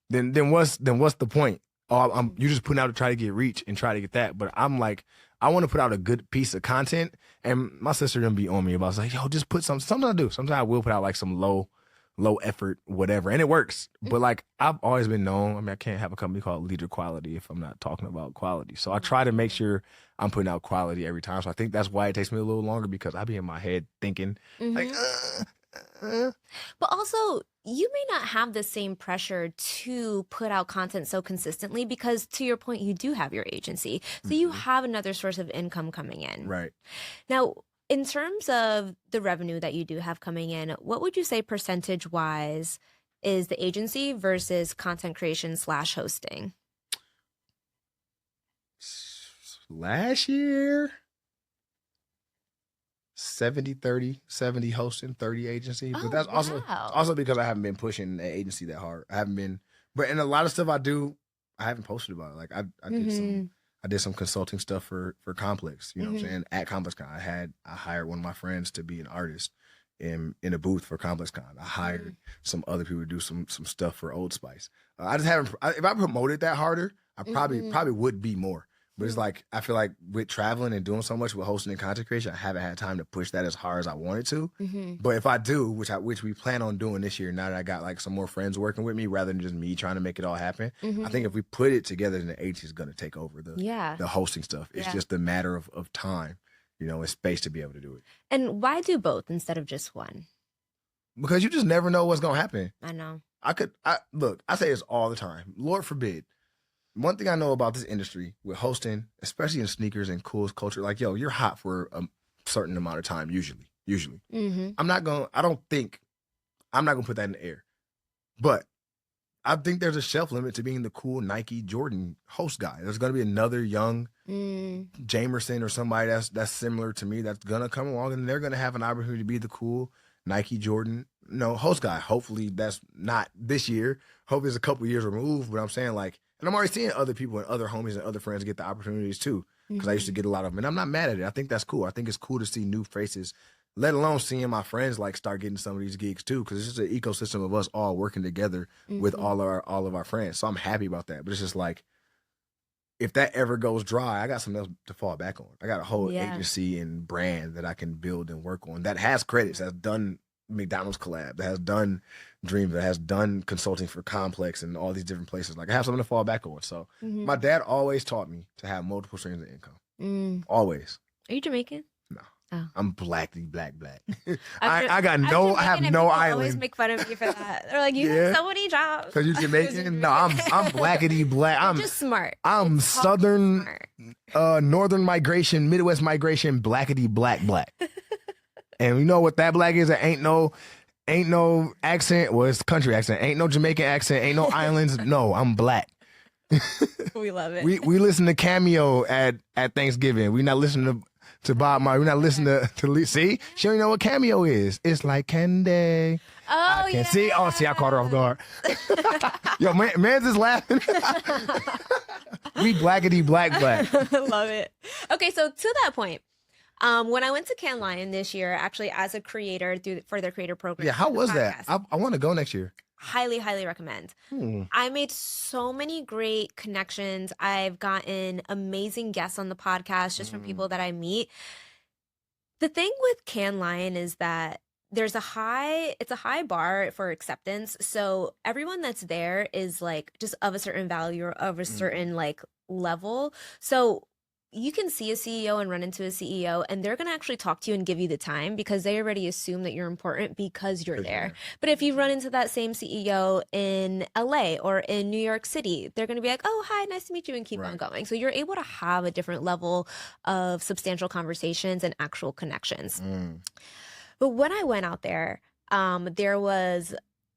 Then what's the point? Oh, you just putting out to try to get reach and try to get that. But I'm like, I want to put out a good piece of content. And my sister gonna be on me about like, yo, just put something. Sometimes I do. Sometimes I will put out like some low effort, whatever. And it works. But like I've always been known. I mean, I can't have a company called Leader Quality if I'm not talking about quality. So I try to make sure I'm putting out quality every time. So I think that's why it takes me a little longer because I be in my head thinking like, But also, you may not have the same pressure to put out content so consistently because, to your point, you do have your agency. So you have another source of income coming in. Right. Now, in terms of the revenue that you do have coming in, what would you say percentage-wise is the agency versus content creation / hosting? Last year, 70-30, 70 hosting, 30 agency. But that's also because I haven't been pushing the agency that hard. I haven't been, but in a lot of stuff I do, I haven't posted about it. Like I did some consulting stuff for Complex, you know what I'm saying? At Complex Con. I hired one of my friends to be an artist in a booth for Complex Con. I hired some other people to do some stuff for Old Spice. I just haven't, if I promoted that harder, I probably would be more. But it's like, I feel like with traveling and doing so much with hosting and content creation, I haven't had time to push that as hard as I wanted to. But if I do, which we plan on doing this year, now that I got like some more friends working with me rather than just me trying to make it all happen, I think if we put it together, then the agency is going to take over the hosting stuff. It's just a matter of time, and space to be able to do it. And why do both instead of just one? Because you just never know what's going to happen. I know. Look, I say this all the time. Lord forbid. One thing I know about this industry with hosting, especially in sneakers and cool culture, like, yo, you're hot for certain amount of time, usually. Mm-hmm. I'm not going to put that in the air. But I think there's a shelf limit to being the cool Nike Jordan host guy. There's going to be another young Jamiersen or somebody that's similar to me that's going to come along, and they're going to have an opportunity to be the cool Nike Jordan host guy. Hopefully that's not this year. Hopefully it's a couple years removed, but I'm saying like, and I'm already seeing other people and other homies and other friends get the opportunities too, because I used to get a lot of them, and I'm not mad at it. I think that's cool. I think it's cool to see new faces, let alone seeing my friends like start getting some of these gigs too, because it's just an ecosystem of us all working together with all of our friends. So I'm happy about that. But it's just like, if that ever goes dry, I got something else to fall back on. I got a whole agency and brand that I can build and work on that has credits, that's done McDonald's collab, that has done Dream, that has done consulting for Complex and all these different places. Like I have something to fall back on. So my dad always taught me to have multiple streams of income. Always. Are you Jamaican? No. Oh. I'm black. I have Jamaican no and island. Always make fun of me for that. They're like, you have so many jobs. Because you're Jamaican? No, I'm blackity black. I'm just smart. I'm southern, northern migration, Midwest migration, blackity black. And you know what that black is? It ain't no accent. Well, it's country accent. Ain't no Jamaican accent. Ain't no islands. No, I'm black. We love it. We listen to Cameo at Thanksgiving. We not listening to Bob Marley. We're not listening to see? She don't even know what Cameo is. It's like Candy. Oh, yeah. See, I caught her off guard. Yo, man's just laughing. We blackity black. Love it. Okay, so to that point, when I went to Cannes Lion this year, actually as a creator for their creator program. Yeah, how was that? I want to go next year. Highly recommend. I made so many great connections. I've gotten amazing guests on the podcast just from people that I meet. The thing with Cannes Lion is that it's a high bar for acceptance. So everyone that's there is like just of a certain value or of a certain like level. So you can see a CEO and run into a CEO and they're going to actually talk to you and give you the time because they already assume that you're important because you're there. But if you run into that same CEO in LA or in New York City, they're going to be like, oh, hi, nice to meet you, and keep on going. So you're able to have a different level of substantial conversations and actual connections. But when I went out there,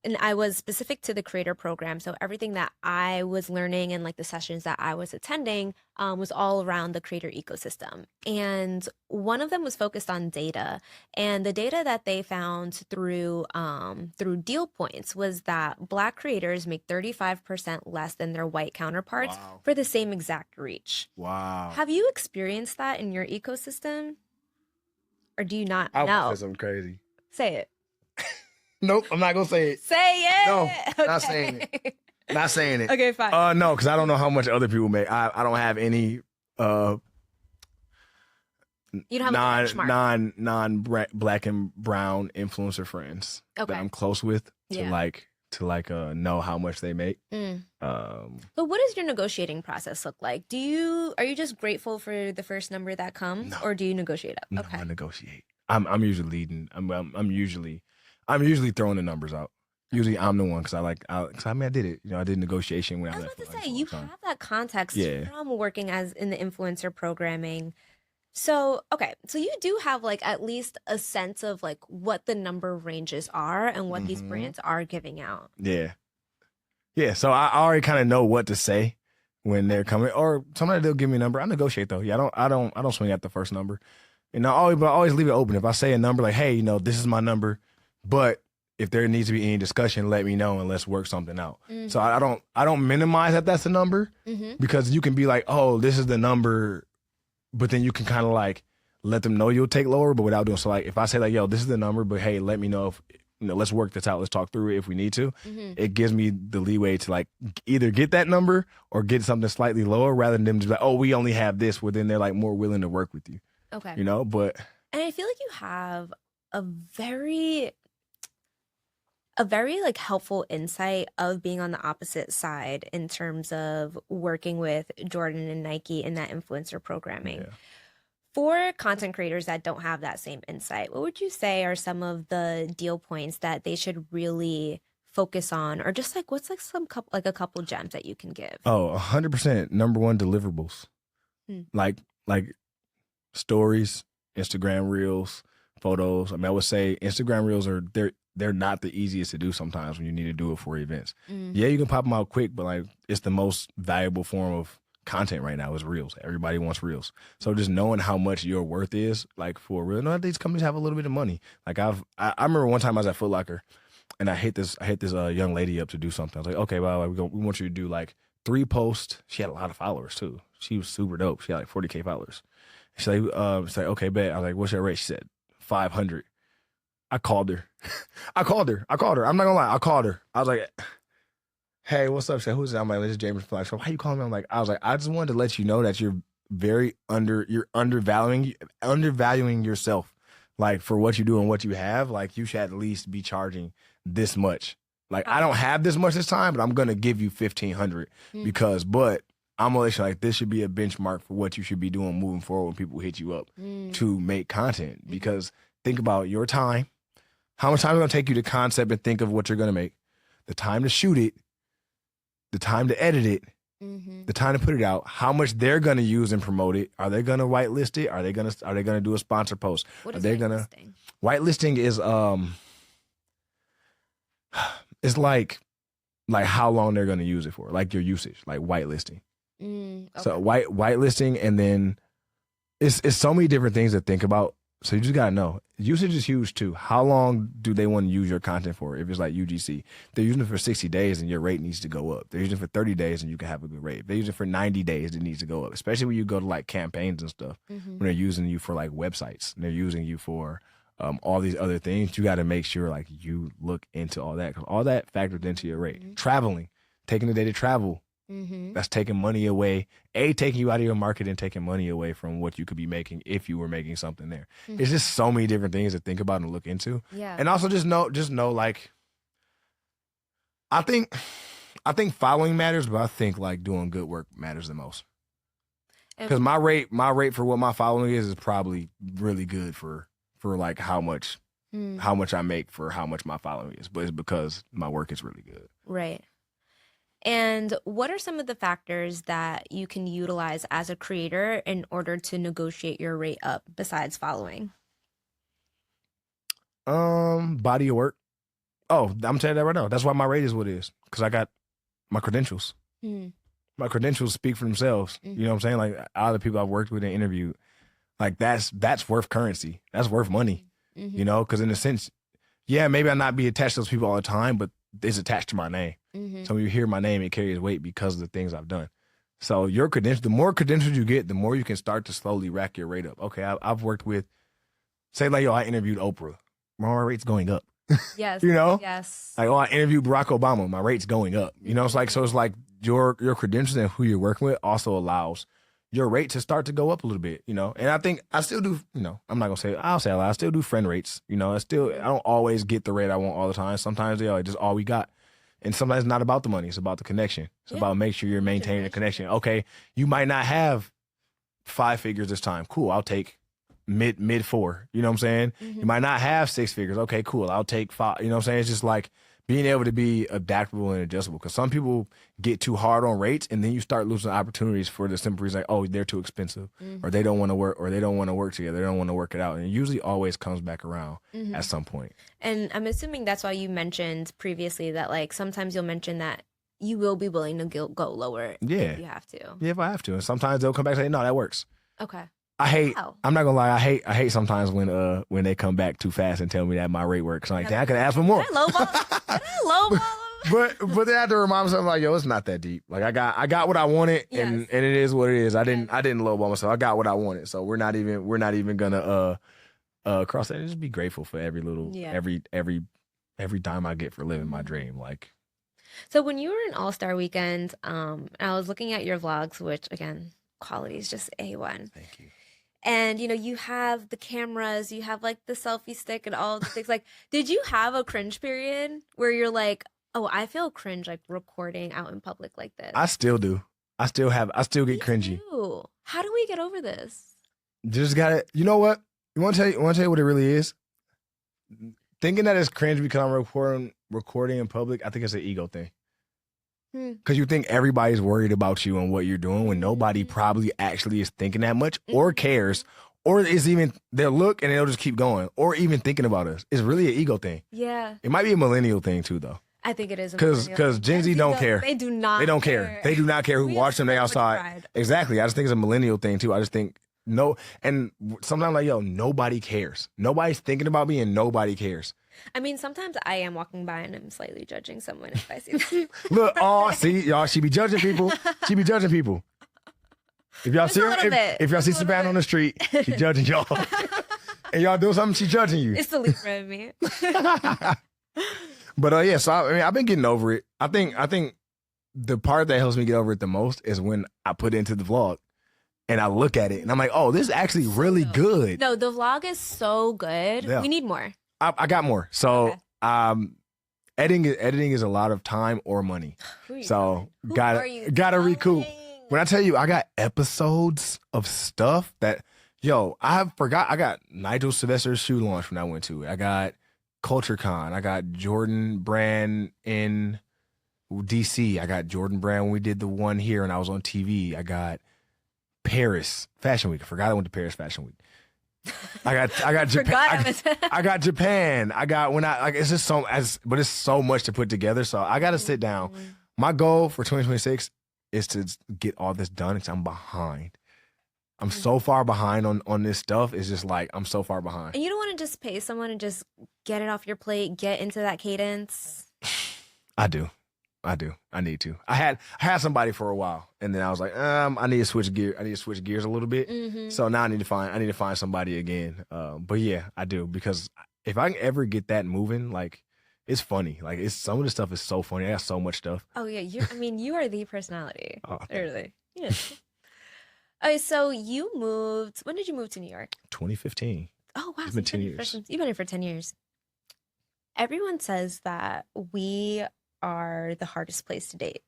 and I was specific to the creator program. So everything that I was learning and like the sessions that I was attending was all around the creator ecosystem. And one of them was focused on data. And the data that they found through deal points was that Black creators make 35% less than their white counterparts for the same exact reach. Wow. Have you experienced that in your ecosystem? Or do you not know? I would say something crazy. Say it. Nope, I'm not gonna say it. Say it. No, okay. Not saying it. Not saying it. Okay, fine. No, because I don't know how much other people make. I don't have any you don't have a benchmark. non black and brown influencer friends that I'm close with to know how much they make. But what does your negotiating process look like? Are you just grateful for the first number that comes, or do you negotiate up? No, I negotiate. I'm usually leading. I'm usually throwing the numbers out. Usually I'm the one because I did it. I did negotiation when I left. I was about to say, you have that context from working in the influencer programming. So, okay. So you do have like at least a sense of like what the number ranges are and what these brands are giving out. Yeah. Yeah. So I already kind of know what to say when they're coming, or somebody they'll give me a number. I negotiate though. Yeah. I don't swing at the first number. And I always leave it open. If I say a number like, hey, this is my number, but if there needs to be any discussion, let me know and let's work something out. So I don't minimize that that's the number because you can be like, oh, this is the number, but then you can kind of like let them know you'll take lower, but without doing so. Like if I say like, yo, this is the number, but hey, let me know if let's work this out. Let's talk through it if we need to. It gives me the leeway to like either get that number or get something slightly lower rather than them just like, oh, we only have this. Well, then they're like more willing to work with you. Okay. But and I feel like you have a very like helpful insight of being on the opposite side in terms of working with Jordan and Nike in that influencer programming. Yeah. For content creators that don't have that same insight, what would you say are some of the deal points that they should really focus on, or just like what's like a couple gems that you can give? Oh, 100%. Number one, deliverables. Like stories, Instagram reels, photos. I mean, I would say Instagram reels they're not the easiest to do sometimes when you need to do it for events. Yeah, you can pop them out quick, but like it's the most valuable form of content right now is reels. Everybody wants reels. So just knowing how much your worth is, like for real. No, these companies have a little bit of money. Like I remember one time I was at Foot Locker and I hit this young lady up to do something. I was like, okay, well, we want you to do like 3 posts. She had a lot of followers too. She was super dope. She had like 40K followers. She's like, okay, bet. I was like, what's your rate? She said 500. I called her. I called her. I'm not gonna lie. I called her. I was like, hey, what's up? She said, who's that? I'm like, this is Jamiersen Green. Why you calling me? I was like, I just wanted to let you know that you're undervaluing yourself, like for what you do and what you have. Like you should at least be charging this much. Like I don't have this much this time, but I'm gonna give you 1,500 because, but I'm gonna let you like this should be a benchmark for what you should be doing moving forward when people hit you up to make content. Because think about your time, how much time it's gonna take you to concept and think of what you're gonna make, the time to shoot it, the time to edit it, the time to put it out, how much they're gonna use and promote it. Are they gonna whitelist it? Are they gonna do a sponsor post? What Are is they whitelisting? Whitelisting is it's like how long they're gonna use it for, like your usage, like whitelisting. Okay. So whitelisting, and then it's so many different things to think about. So you just gotta know. Usage is huge too. How long do they want to use your content for? If it's like UGC, they're using it for 60 days and your rate needs to go up. They're using it for 30 days and you can have a good rate. If they're using it for 90 days, it needs to go up. Especially when you go to like campaigns and stuff, when they're using you for like websites and they're using you for all these other things. You got to make sure like you look into all that, because all that factors into your rate. Traveling, taking the day to travel. That's taking money away, taking you out of your market and taking money away from what you could be making if you were making something there. It's just so many different things to think about and look into. Yeah. And also just know like, I think following matters, but I think like doing good work matters the most. Because my rate for what my following is probably really good for like how much I make for how much my following is, but it's because my work is really good. Right. And what are some of the factors that you can utilize as a creator in order to negotiate your rate up besides following? Body of work. Oh, I'm telling you that right now. That's why my rate is what it is, because I got my credentials. My credentials speak for themselves. You know what I'm saying? Like all the people I've worked with and interviewed, like that's worth currency. That's worth money. You know, because in a sense, yeah, maybe I not be attached to those people all the time, but it's attached to my name. So when you hear my name, it carries weight because of the things I've done. So your credentials, the more credentials you get, the more you can start to slowly rack your rate up. Okay, I've worked with, say like, I interviewed Oprah. My rate's going up. Yes. You know? Yes. Like, I interviewed Barack Obama. My rate's going up. You know, it's like your credentials and who you're working with also allows your rate to start to go up a little bit, you know? And I think I still do, you know, I'm not gonna say, I'll say a lot. I still do friend rates, you know? I don't always get the rate I want all the time. Sometimes they are just all we got. And sometimes it's not about the money. It's about the connection. It's about make sure you're maintaining the connection. Okay, you might not have 5 figures this time. Cool, I'll take mid 4. You know what I'm saying? You might not have 6 figures. Okay, cool, I'll take 5. You know what I'm saying? It's just like being able to be adaptable and adjustable, because some people get too hard on rates and then you start losing opportunities for the simple reason, like, oh, they're too expensive, or they don't want to work, or they don't want to work together. They don't want to work it out. And it usually always comes back around at some point. And I'm assuming that's why you mentioned previously that like sometimes you'll mention that you will be willing to go lower if you have to. Yeah, if I have to. And sometimes they'll come back and say, no, that works. Okay. I'm not gonna lie, I hate sometimes when they come back too fast and tell me that my rate works. I'm like, I could ask for more. But they have to remind myself, like, yo, it's not that deep. Like I got what I wanted, and it is what it is. I didn't lowball myself. I got what I wanted. So we're not even gonna cross that. Just be grateful for every little every dime I get for living my dream. Like, so when you were in All-Star Weekend, I was looking at your vlogs, which again, quality is just A1. Thank you. And, you know, you have the cameras, you have like the selfie stick and all the things. Like, did you have a cringe period where you're like, oh, I feel cringe like recording out in public like this? I still do. I still get cringy. Too. How do we get over this? Just gotta, you know what? You want to tell you what it really is? Thinking that it's cringe because I'm recording in public, I think it's an ego thing. Because you think everybody's worried about you and what you're doing when nobody probably actually is thinking that much or cares Or it's even their look and they'll just keep going. Or even thinking about us. It's really an ego thing. Yeah. It might be a millennial thing too, though. I think it is. Because Gen Z don't care. They do not. They don't care. They do not care who watch them. They outside. Pride. Exactly. I just think it's a millennial thing too. I just think no. And sometimes like, yo, nobody cares. Nobody's thinking about me and nobody cares. I mean, sometimes I am walking by and I'm slightly judging someone if I see them. Look, see, y'all, she be judging people. She be judging people. If y'all see her, if y'all see Savannah on the street, she judging y'all. And y'all do something, she judging you. It's the Libra in me. But yeah, so I mean, I've been getting over it. I think the part that helps me get over it the most is when I put it into the vlog and I look at it and I'm like, oh, this is actually really good. No, the vlog is so good. Yeah. We need more. I got more. So editing is a lot of time or money. So gotta recoup. When I tell you I got episodes of stuff that, yo, I got Nigel Sylvester's shoe launch when I went to it. I got CultureCon. I got Jordan Brand in DC. I got Jordan Brand when we did the one here and I was on TV. I got Paris Fashion Week. I forgot I went to Paris Fashion Week. I got Japan. I got Japan. I got it's just but it's so much to put together. So I got to sit down. My goal for 2026 is to get all this done because I'm behind. I'm so far behind on this stuff. It's just like I'm so far behind. And you don't want to just pay someone and just get it off your plate, get into that cadence. I do. I need to. I had somebody for a while, and then I was like, I need to switch gear. I need to switch gears a little bit. Mm-hmm. So now I need to find somebody again. But yeah, I do, because if I can ever get that moving, like, it's funny. Like, some of the stuff is so funny. I got so much stuff. Oh yeah, you are the personality. Oh, really? Yeah. Okay, so you moved. When did you move to New York? 2015. Oh wow, it's been 10 years. You've been here for 10 years. Everyone says that we are the hardest place to date.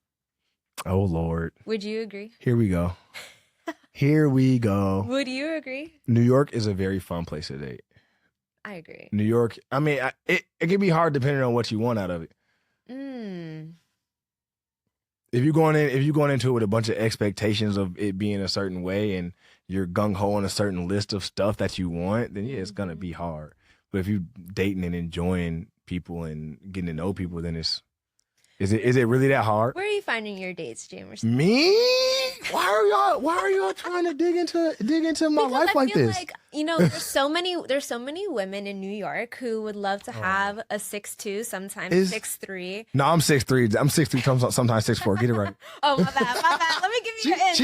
Oh Lord. Would you agree? Here we go. Here we go. Would you agree? New York is a very fun place to date. I agree. New York, I mean, it can be hard depending on what you want out of it. If you're going into it with a bunch of expectations of it being a certain way and you're gung-ho on a certain list of stuff that you want, then yeah, it's gonna be hard. But if you're dating and enjoying people and getting to know people, then is it really that hard? Where are you finding your dates, Jamiersen? Me? Why are y'all trying to dig into my life like this? Like, there's so many women in New York who would love to have a 6'2", sometimes 6'3". No, I'm 6'3". I'm 6'3", sometimes 6'4". Get it right. Oh, my bad. Let me give you an inch.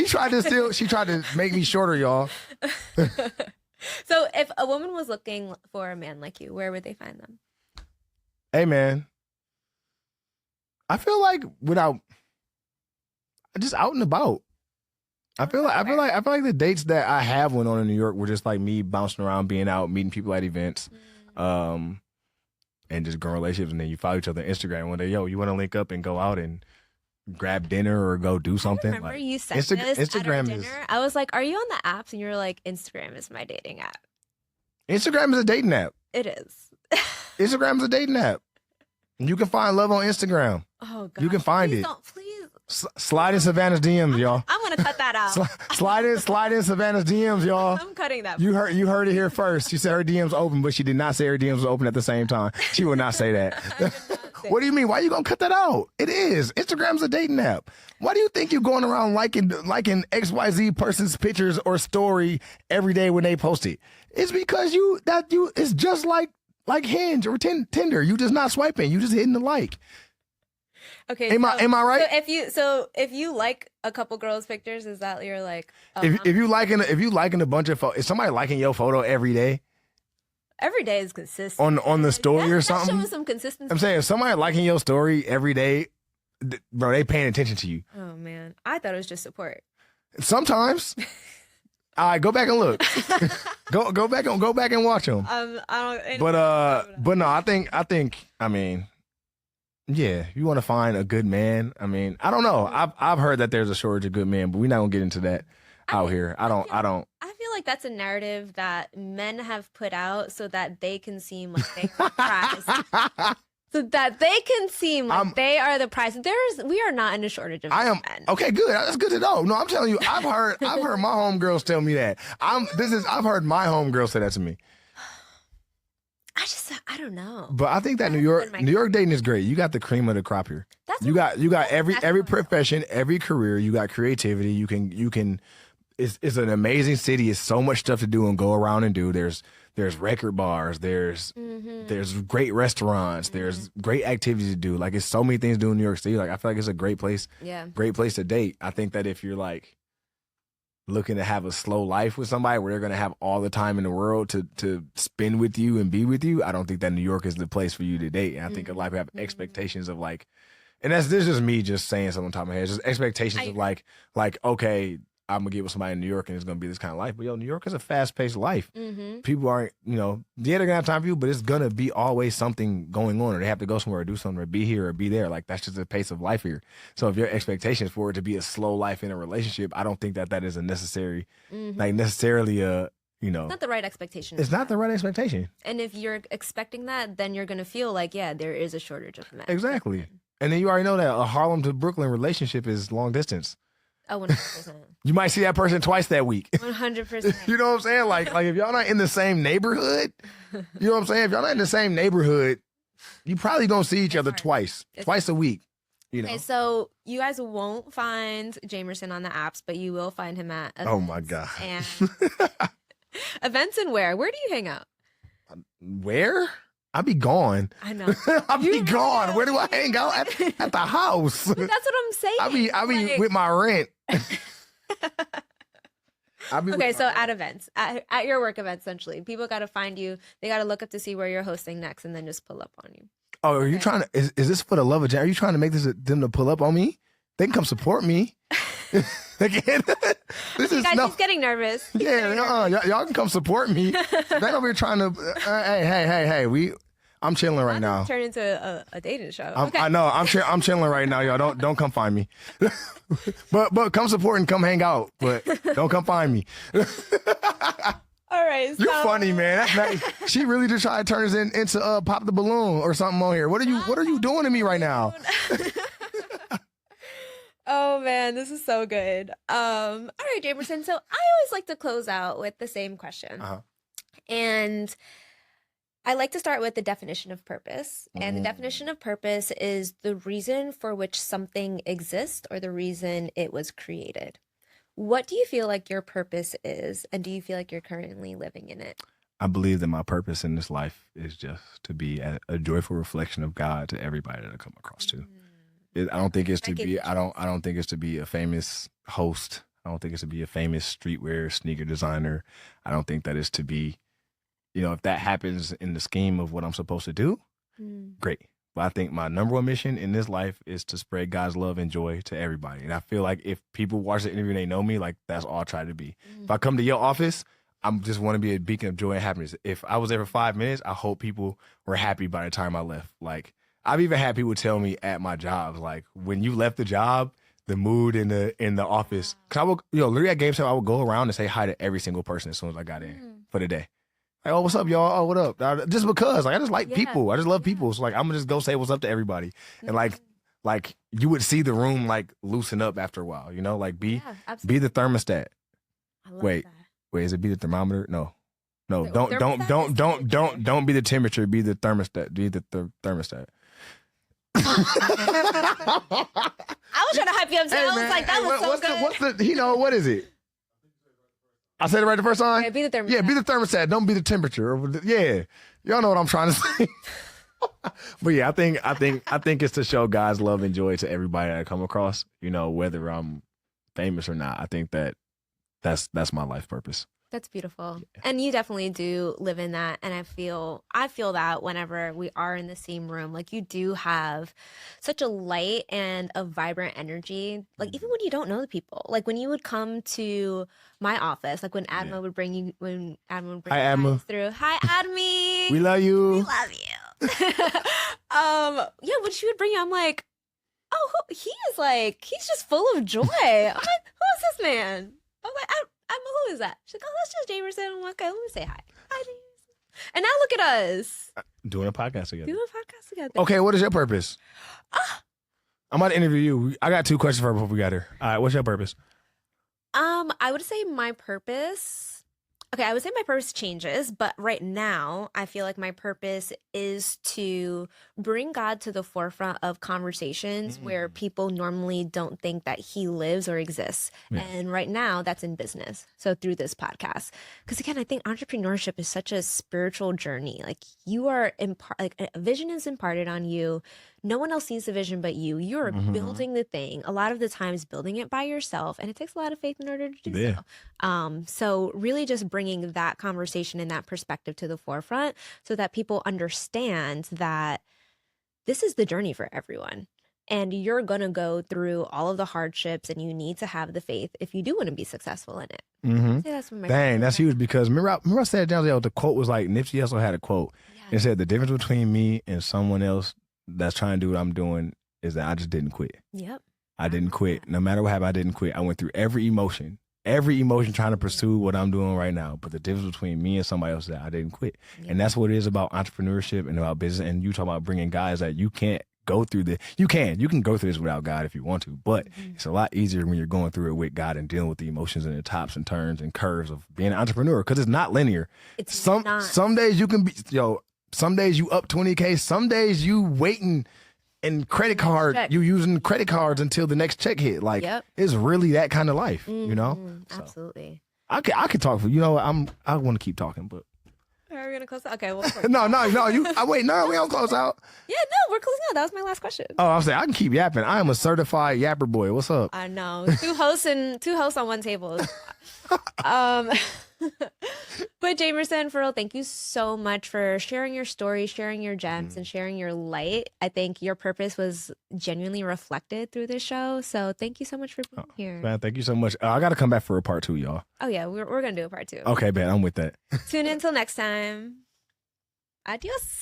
She tried to make me shorter, y'all. So if a woman was looking for a man like you, where would they find them? Hey, man. I feel like just out and about. I feel like the dates that I have went on in New York were just like me bouncing around, being out, meeting people at events, and just growing relationships. And then you follow each other on Instagram one day. Yo, you want to link up and go out and grab dinner or go do something? I remember you said this at our dinner. I was like, "Are you on the apps?" And you were like, "Instagram is my dating app." Instagram is a dating app. It is. Instagram is a dating app. You can find love on Instagram. Oh God! You can find it. Please. Slide in Savannah's DMs, y'all. I'm gonna cut that out. Slide in Savannah's DMs, y'all. I'm cutting that. You heard it here first. She said her DMs open, but she did not say her DMs was open at the same time. She will not say that. What do you mean? Why are you gonna cut that out? It is. Instagram's a dating app. Why do you think you're going around liking XYZ person's pictures or story every day when they post it? It's because it's just like Hinge or Tinder. You just not swiping. You just hitting the like. Okay. Am I right? So if you like a couple girls' pictures, is that you're like? If you liking a bunch of photos, is somebody liking your photo every day? Every day is consistent. On the story or something. That's showing some consistency. I'm saying if somebody liking your story every day, bro, they paying attention to you. Oh man, I thought it was just support. Sometimes. All right, go back and look. go back and watch them. But no, I think I mean, yeah, you want to find a good man. I mean, I don't know. I've heard that there's a shortage of good men, but we're not gonna get into that out here. I don't. I feel like that's a narrative that men have put out so that they can seem like they are prized. So that they can seem like they are the prize. We are not in a shortage of men. Okay, good. That's good to know. No, I'm telling you, I've heard my homegirls tell me that. I've heard my homegirls say that to me. I don't know. But I think that New York dating is great. You got the cream of the crop here. You got every profession, every career. You got creativity. You can. It's an amazing city. It's so much stuff to do and go around and do. There's record bars. There's great restaurants. There's great activities to do. Like, it's so many things to do in New York City. Like, I feel like it's a great place. Yeah. Great place to date. I think that if you're like looking to have a slow life with somebody where they're going to have all the time in the world to spend with you and be with you, I don't think that New York is the place for you to date. And I think a lot of people have expectations of like, and this is just me just saying something on top of my head. It's just expectations of like, okay, I'm gonna get with somebody in New York and it's gonna be this kind of life. But New York is a fast-paced life. People aren't, they're gonna have time for you, but it's gonna be always something going on, or they have to go somewhere or do something or be here or be there. Like, that's just the pace of life here. So if your expectations for it to be a slow life in a relationship, I don't think that is a necessarily a, It's not the right expectation. It's not the right expectation. And if you're expecting that, then you're gonna feel like, there is a shortage of men. Exactly. And then you already know that a Harlem to Brooklyn relationship is long distance. Oh, 100%. You might see that person twice that week. 100%. You know what I'm saying? Like if y'all not in the same neighborhood, you know what I'm saying? If y'all not in the same neighborhood, you probably gonna see each other twice a week. Okay, so you guys won't find Jamiersen on the apps, but you will find him at events. Oh my God. And events and where? Where do you hang out? Where? I'll be gone. I know. I'll be gone. Where do I hang out? At the house. That's what I'm saying. I'll be with my rent. Okay, so at events, at your work events, essentially, people got to find you. They got to look up to see where you're hosting next, and then just pull up on you. Oh, are you trying to? Is this for the love of Jam? Are you trying to make them to pull up on me? They can come support me. Again, he's getting nervous. Yeah, y'all can come support me. They over here trying to. Hey, I'm chilling right now. Turn into a dating show. Okay. I know. I'm chilling right now, y'all. Don't come find me. but come support and come hang out. But don't come find me. All right. So... You're funny, man. She really just tried to turn us into Pop the Balloon or something on here. What are you doing to me right now? Oh man, this is so good. All right, Jamiersen. So I always like to close out with the same question. And I like to start with the definition of purpose. And the definition of purpose is the reason for which something exists or the reason it was created. What do you feel like your purpose is? And do you feel like you're currently living in it? I believe that my purpose in this life is just to be a joyful reflection of God to everybody that I come across to. I don't think it's to be. I don't think it's to be a famous host. I don't think it's to be a famous streetwear sneaker designer. I don't think that it's to be. If that happens in the scheme of what I'm supposed to do, great. But I think my number one mission in this life is to spread God's love and joy to everybody. And I feel like if people watch the interview and they know me, like, that's all I try to be. If I come to your office, I just want to be a beacon of joy and happiness. If I was there for 5 minutes, I hope people were happy by the time I left. Like, I've even had people tell me at my jobs, like, when you left the job, the mood in the office. Cause I would, literally at game time, I would go around and say hi to every single person as soon as I got in for the day. Like, oh, what's up, y'all? Oh, what up? Just because, like, I just like people. I just love people. So, like, I'm gonna just go say what's up to everybody. And like you would see the room like loosen up after a while, like be the thermostat. Wait, is it be the thermometer? No, don't be the temperature. Be the thermostat. Be the thermostat. I was trying to hype you up. So I was like, that was so good. What is it? I said it right the first time? Yeah, be the thermostat. Yeah, be the thermostat. Don't be the temperature. Yeah. Y'all know what I'm trying to say. But yeah, I think it's to show God's love and joy to everybody that I come across, whether I'm famous or not. I think that's my life purpose. That's beautiful. Yeah. And you definitely do live in that. And I feel that whenever we are in the same room, like, you do have such a light and a vibrant energy. Like, even when you don't know the people, like when you would come to my office, like when Adma would bring you, Hi, Adma. Through. Hi, Admi. We love you. We love you. When she would bring you, I'm like, oh, he's just full of joy. I'm like, who is this man? I'm like, who is that? She's like, oh, that's just Jamiersen. I'm like, okay, let me say hi. Hi, And now look at us Doing a podcast together. doing a podcast together. Okay, what is your purpose? I'm about to interview you. I got 2 questions for her before we got here. All right, what's your purpose? I would say my purpose. Okay, I would say my purpose changes, but right now I feel like my purpose is to bring God to the forefront of conversations where people normally don't think that he lives or exists. Yeah. And right now that's in business. So through this podcast. Because again, I think entrepreneurship is such a spiritual journey. Like you are like a vision is imparted on you. No one else sees the vision but you. You're building the thing. A lot of the times building it by yourself. And it takes a lot of faith in order to do so. So really just bringing that conversation and that perspective to the forefront so that people understand that this is the journey for everyone. And you're going to go through all of the hardships and you need to have the faith if you do want to be successful in it. Dang, that's huge because remember I said down there, the quote was like, Nipsey Hussle had a quote. It said, the difference between me and someone else that's trying to do what I'm doing is that I just didn't quit. Yep. I didn't quit. No matter what happened, I didn't quit. I went through every emotion trying to pursue what I'm doing right now. But the difference between me and somebody else is that I didn't quit. And that's what it is about entrepreneurship and about business. And you talk about bringing guys that you can't go through this. You can go through this without God if you want to, but it's a lot easier when you're going through it with God and dealing with the emotions and the tops and turns and curves of being an entrepreneur because it's not linear. It's not. Some days you can be, some days you up 20K, some days you waiting and credit card, you using credit cards until the next check hit. Like it's really that kind of life, you know? Absolutely. I could talk for I want to keep talking, but are we gonna close out? Okay, well no, we don't close out. Yeah, no, we're closing out. That was my last question. Oh, I'm saying I can keep yapping. I am a certified yapper boy. What's up? I know. Two hosts on one table. But Jamiersen, for real, thank you so much for sharing your story, sharing your gems, and sharing your light. I think your purpose was genuinely reflected through this show. So thank you so much for being here. Man, thank you so much. I got to come back for a part 2, y'all. Oh yeah, we're gonna do a part 2. Okay, man, I'm with that. Tune in till next time. Adios.